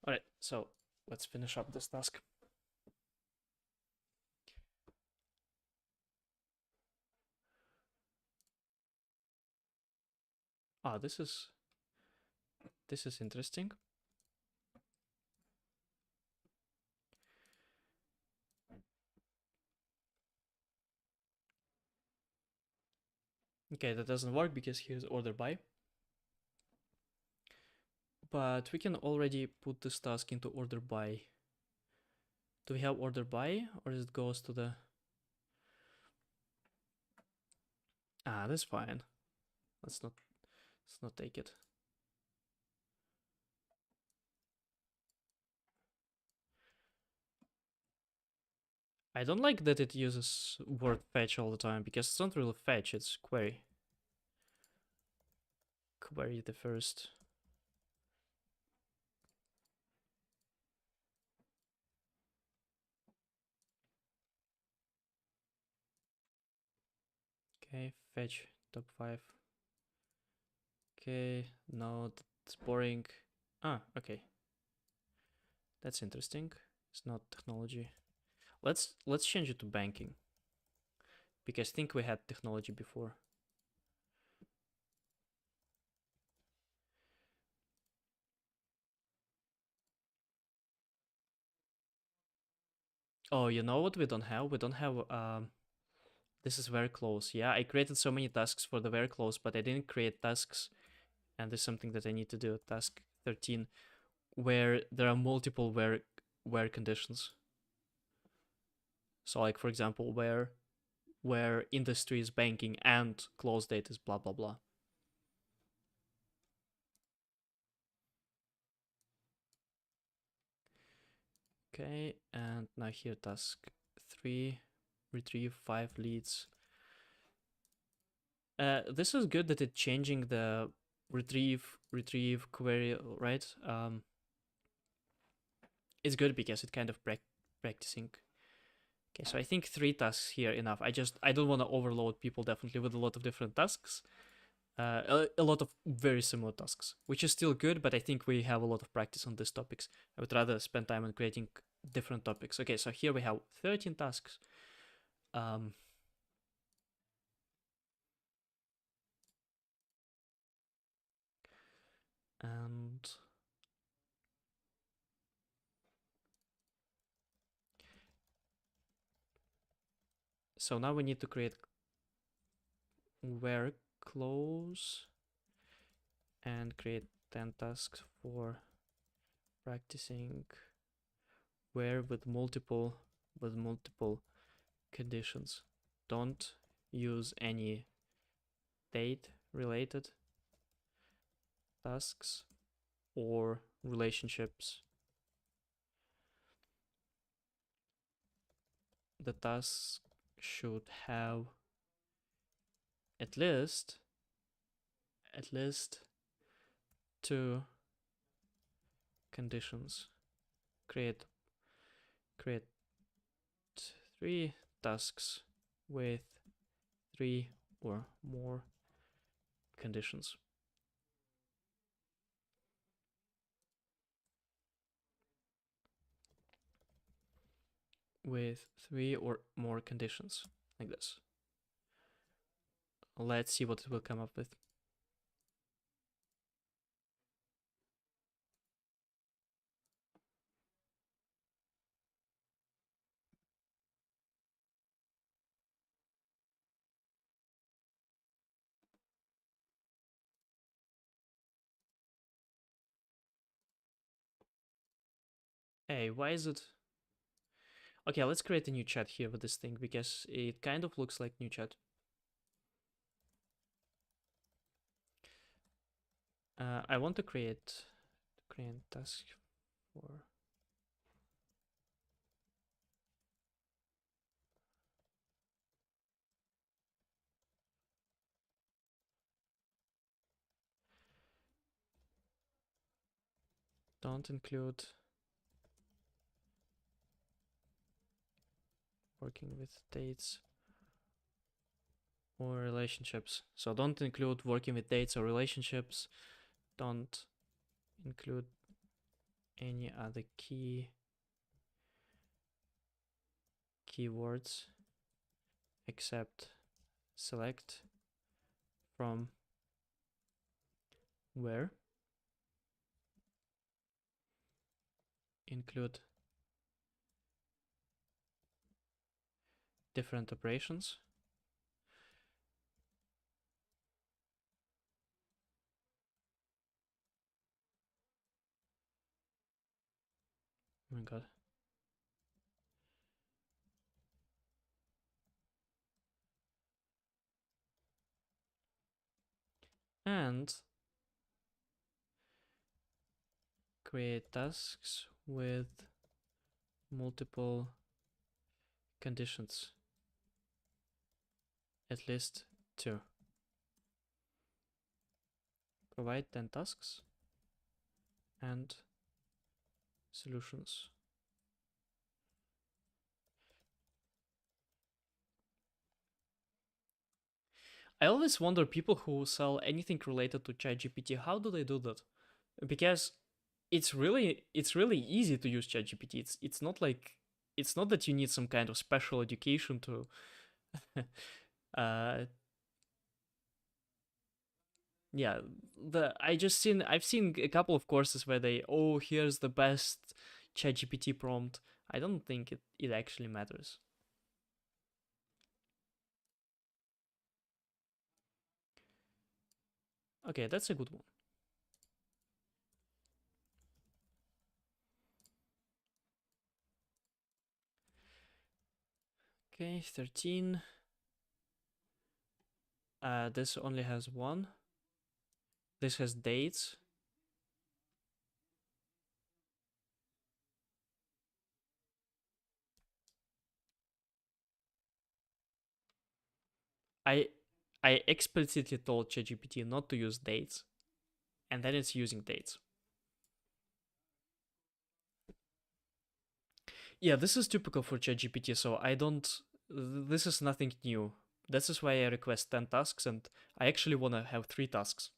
All right, so let's finish up this task. Ah, this is interesting. Okay, that doesn't work because here's order by. But we can already put this task into order by. Do we have order by, or it goes to the... Ah, that's fine. Let's not take it. I don't like that it uses word fetch all the time, because it's not really fetch, it's query. Query the first. Okay, fetch top 5. Okay, no, that's boring. Ah, okay. That's interesting. It's not technology. Let's change it to banking. Because I think we had technology before. Oh, you know what we don't have? We don't have this is very close. Yeah, I created so many tasks for the very close, but I didn't create tasks, and there's something that I need to do. Task 13, where there are multiple where conditions. So like for example, where industry is banking and close date is blah blah blah. Okay, and now here task 3, retrieve 5 leads. This is good that it's changing the retrieve query, right? It's good because it kind of practicing. Okay, so I think 3 tasks here enough. I don't want to overload people definitely with a lot of different tasks. A lot of very similar tasks, which is still good, but I think we have a lot of practice on these topics. I would rather spend time on creating different topics. Okay, so here we have 13 tasks. And so now we need to create where close and create 10 tasks for practicing where with multiple conditions. Don't use any date related tasks or relationships. The task should have at least 2 conditions. Create 3 tasks with 3 or more conditions. With 3 or more conditions, like this. Let's see what it will come up with. Hey, why is it? Okay, let's create a new chat here with this thing because it kind of looks like new chat. I want to create task for don't include working with dates or relationships. So don't include working with dates or relationships. Don't include any other keywords except select from where, include different operations, my god. And create tasks with multiple conditions. At least 2. Provide 10 tasks and solutions. I always wonder people who sell anything related to ChatGPT, how do they do that? Because it's really easy to use ChatGPT. It's not that you need some kind of special education to uh yeah, I've seen a couple of courses where they, oh, here's the best ChatGPT prompt. I don't think it actually matters. Okay, that's a good one. Okay, 13. This only has 1. This has dates. I I explicitly told ChatGPT not to use dates, and then it's using dates. Yeah, this is typical for ChatGPT, so I don't. This is nothing new. This is why I request 10 tasks, and I actually want to have 3 tasks.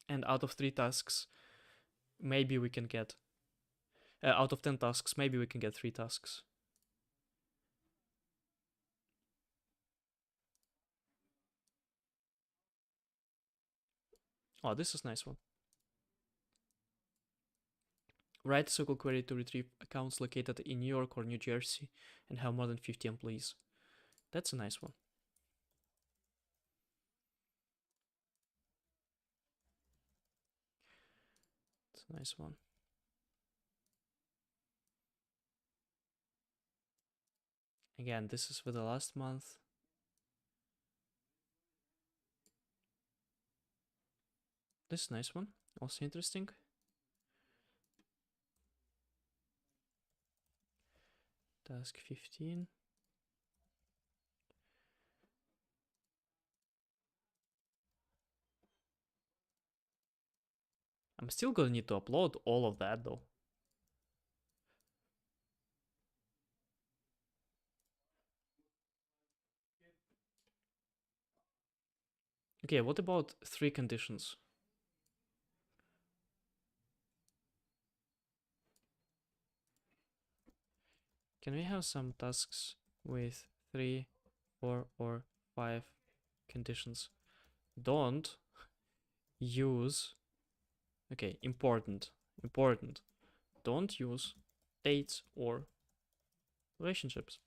And out of 3 tasks, maybe we can get. Out of 10 tasks, maybe we can get 3 tasks. Oh, this is a nice one. Write a SQL query to retrieve accounts located in New York or New Jersey and have more than 50 employees. That's a nice one. It's a nice one. Again, this is for the last month. This is a nice one. Also interesting. Task 15. I'm still gonna need to upload all of that though. Okay, what about 3 conditions? Can we have some tasks with 3, 4, or 5 conditions? Don't use. Okay, important. Don't use dates or relationships.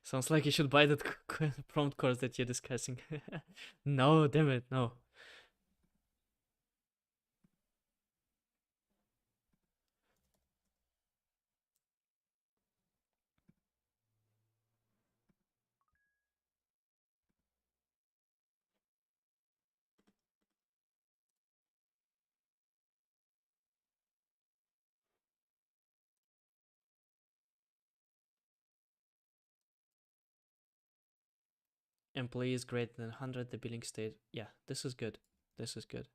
Sounds like you should buy that prompt course that you're discussing. No, damn it, no. Employees greater than 100, the billing state. Yeah, this is good. This is good.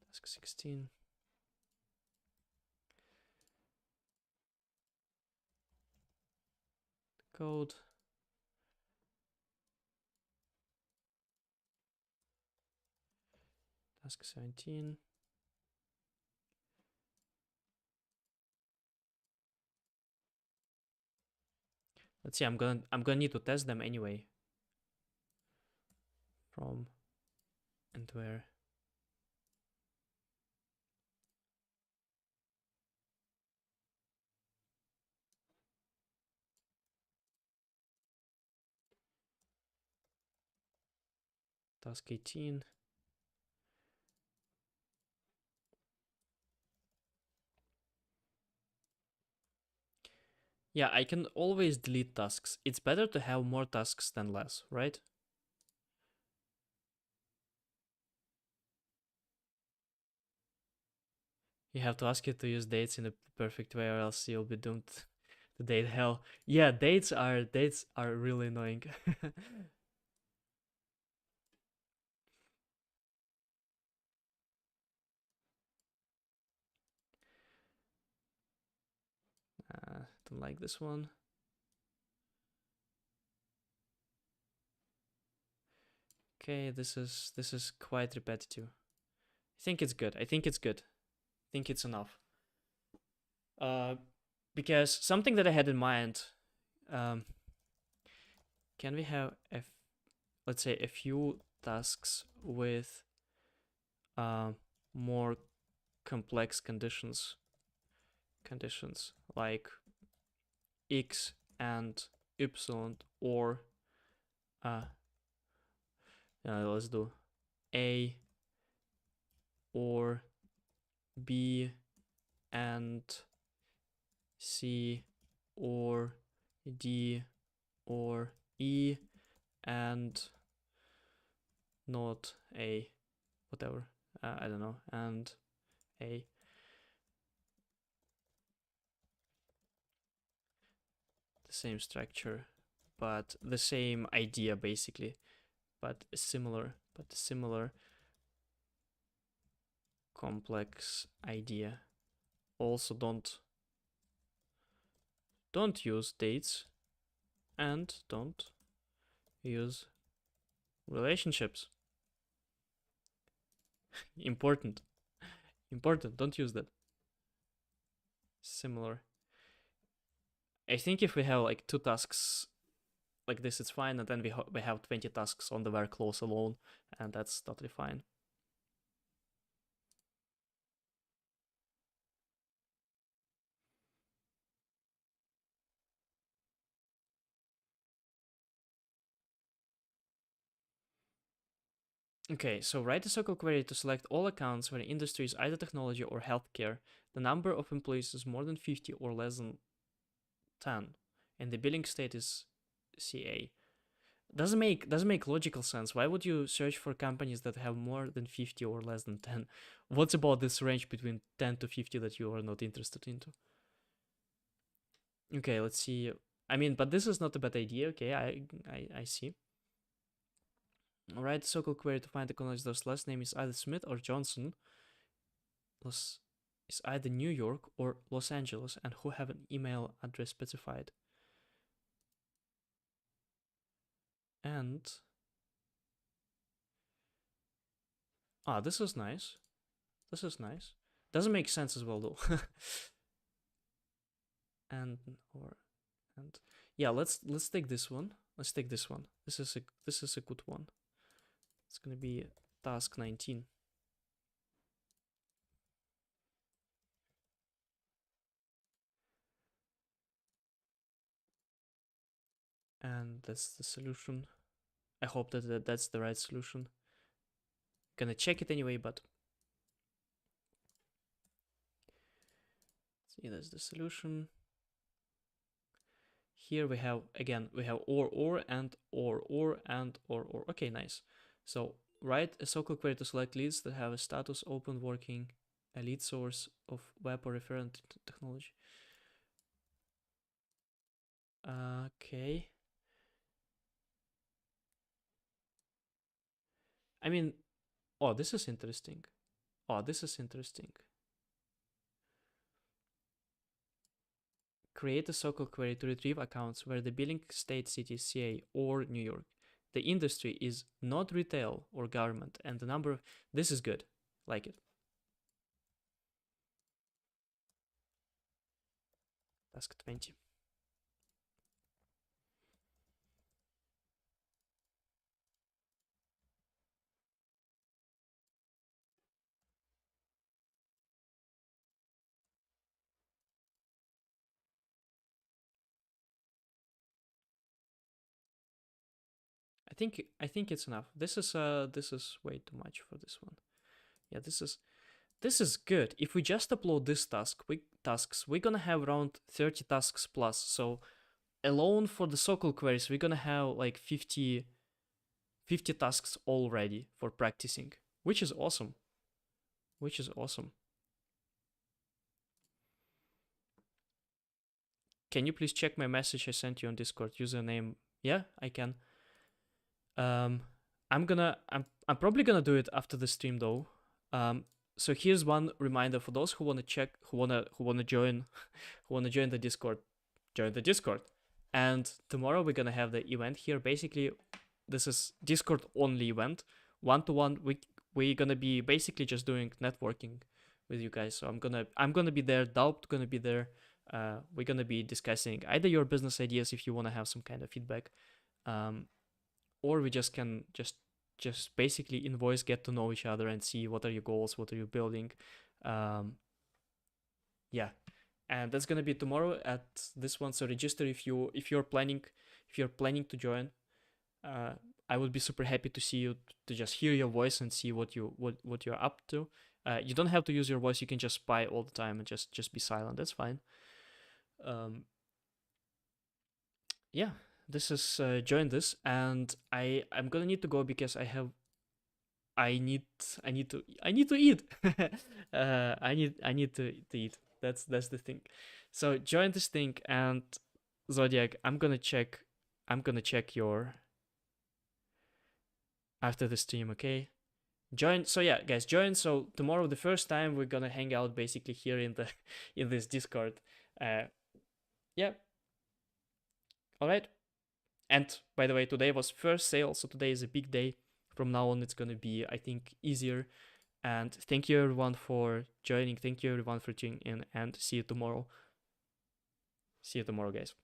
Task 16. Code. Task 17. Let's see, I'm gonna need to test them anyway. From and where. Task 18. Yeah, I can always delete tasks. It's better to have more tasks than less, right? You have to ask it to use dates in a perfect way, or else you'll be doomed to date hell. Yeah, dates are really annoying. Don't like this one. Okay, this is quite repetitive. I think it's good. I think it's good. I think it's enough. Because something that I had in mind. Um, can we have let's say a few tasks with more complex conditions like x and y, or uh, let's do a or b and c or d or e and not a, whatever, I don't know, and a. The same structure, but the same idea basically, but similar complex idea. Also don't use dates and don't use relationships. Important. Important, don't use that. Similar. I think if we have like two tasks like this, it's fine, and then we have 20 tasks on the where clause alone, and that's totally fine. Okay, so write a SQL query to select all accounts where the industry is either technology or healthcare. The number of employees is more than 50 or less than 10, and the billing state is CA. Doesn't make logical sense. Why would you search for companies that have more than 50 or less than 10? What's about this range between 10 to 50 that you are not interested into? Okay, let's see. I mean, but this is not a bad idea. Okay, I see. Write a SQL query to find the acknowledge those last name is either Smith or Johnson. Is either New York or Los Angeles, and who have an email address specified. And this is nice. This is nice. Doesn't make sense as well though. and or and yeah, let's take this one. Let's take this one. This is a good one. It's gonna be task 19. And that's the solution. I hope that's the right solution. Gonna check it anyway, but see, that's the solution. Here we have, again, we have or and or and or. Okay, nice. So write a SQL query to select leads that have a status open working, a lead source of web or referent technology. Okay. I mean, this is interesting. This is interesting. Create a SQL query to retrieve accounts where the billing state city is CA or New York. The industry is not retail or government, and the number of... This is good. Like it. Task 20. I think it's enough. This is way too much for this one. Yeah, this is good. If we just upload this tasks, we're gonna have around 30 tasks plus. So alone for the Sokol queries, we're gonna have like 50 tasks already for practicing, which is awesome. Which is awesome. Can you please check my message I sent you on Discord? Username. Yeah, I can. I'm probably gonna do it after the stream though. So here's one reminder for those who wanna check, who wanna join, who wanna join the Discord. Join the Discord. And tomorrow we're gonna have the event here. Basically, this is Discord only event, 1-to-1. We're gonna be basically just doing networking with you guys. So I'm gonna be there. Daupt gonna be there. We're gonna be discussing either your business ideas if you wanna have some kind of feedback, or we just can just basically in voice get to know each other and see what are your goals, what are you building. Yeah, and that's gonna be tomorrow at this one. So register if you're planning to join. I would be super happy to see you, to just hear your voice and see what you're up to. You don't have to use your voice. You can just spy all the time and just be silent. That's fine. Yeah, this is join this, and I'm gonna need to go because I need to eat. I need to eat. That's the thing. So join this thing, and Zodiac, I'm gonna check your after the stream, okay? Join. So yeah, guys, join. So tomorrow, the first time we're gonna hang out basically here in the in this Discord. Yeah. All right. And by the way, today was first sale, so today is a big day. From now on, it's gonna be, I think, easier. And thank you everyone for joining. Thank you everyone for tuning in, and see you tomorrow. See you tomorrow, guys.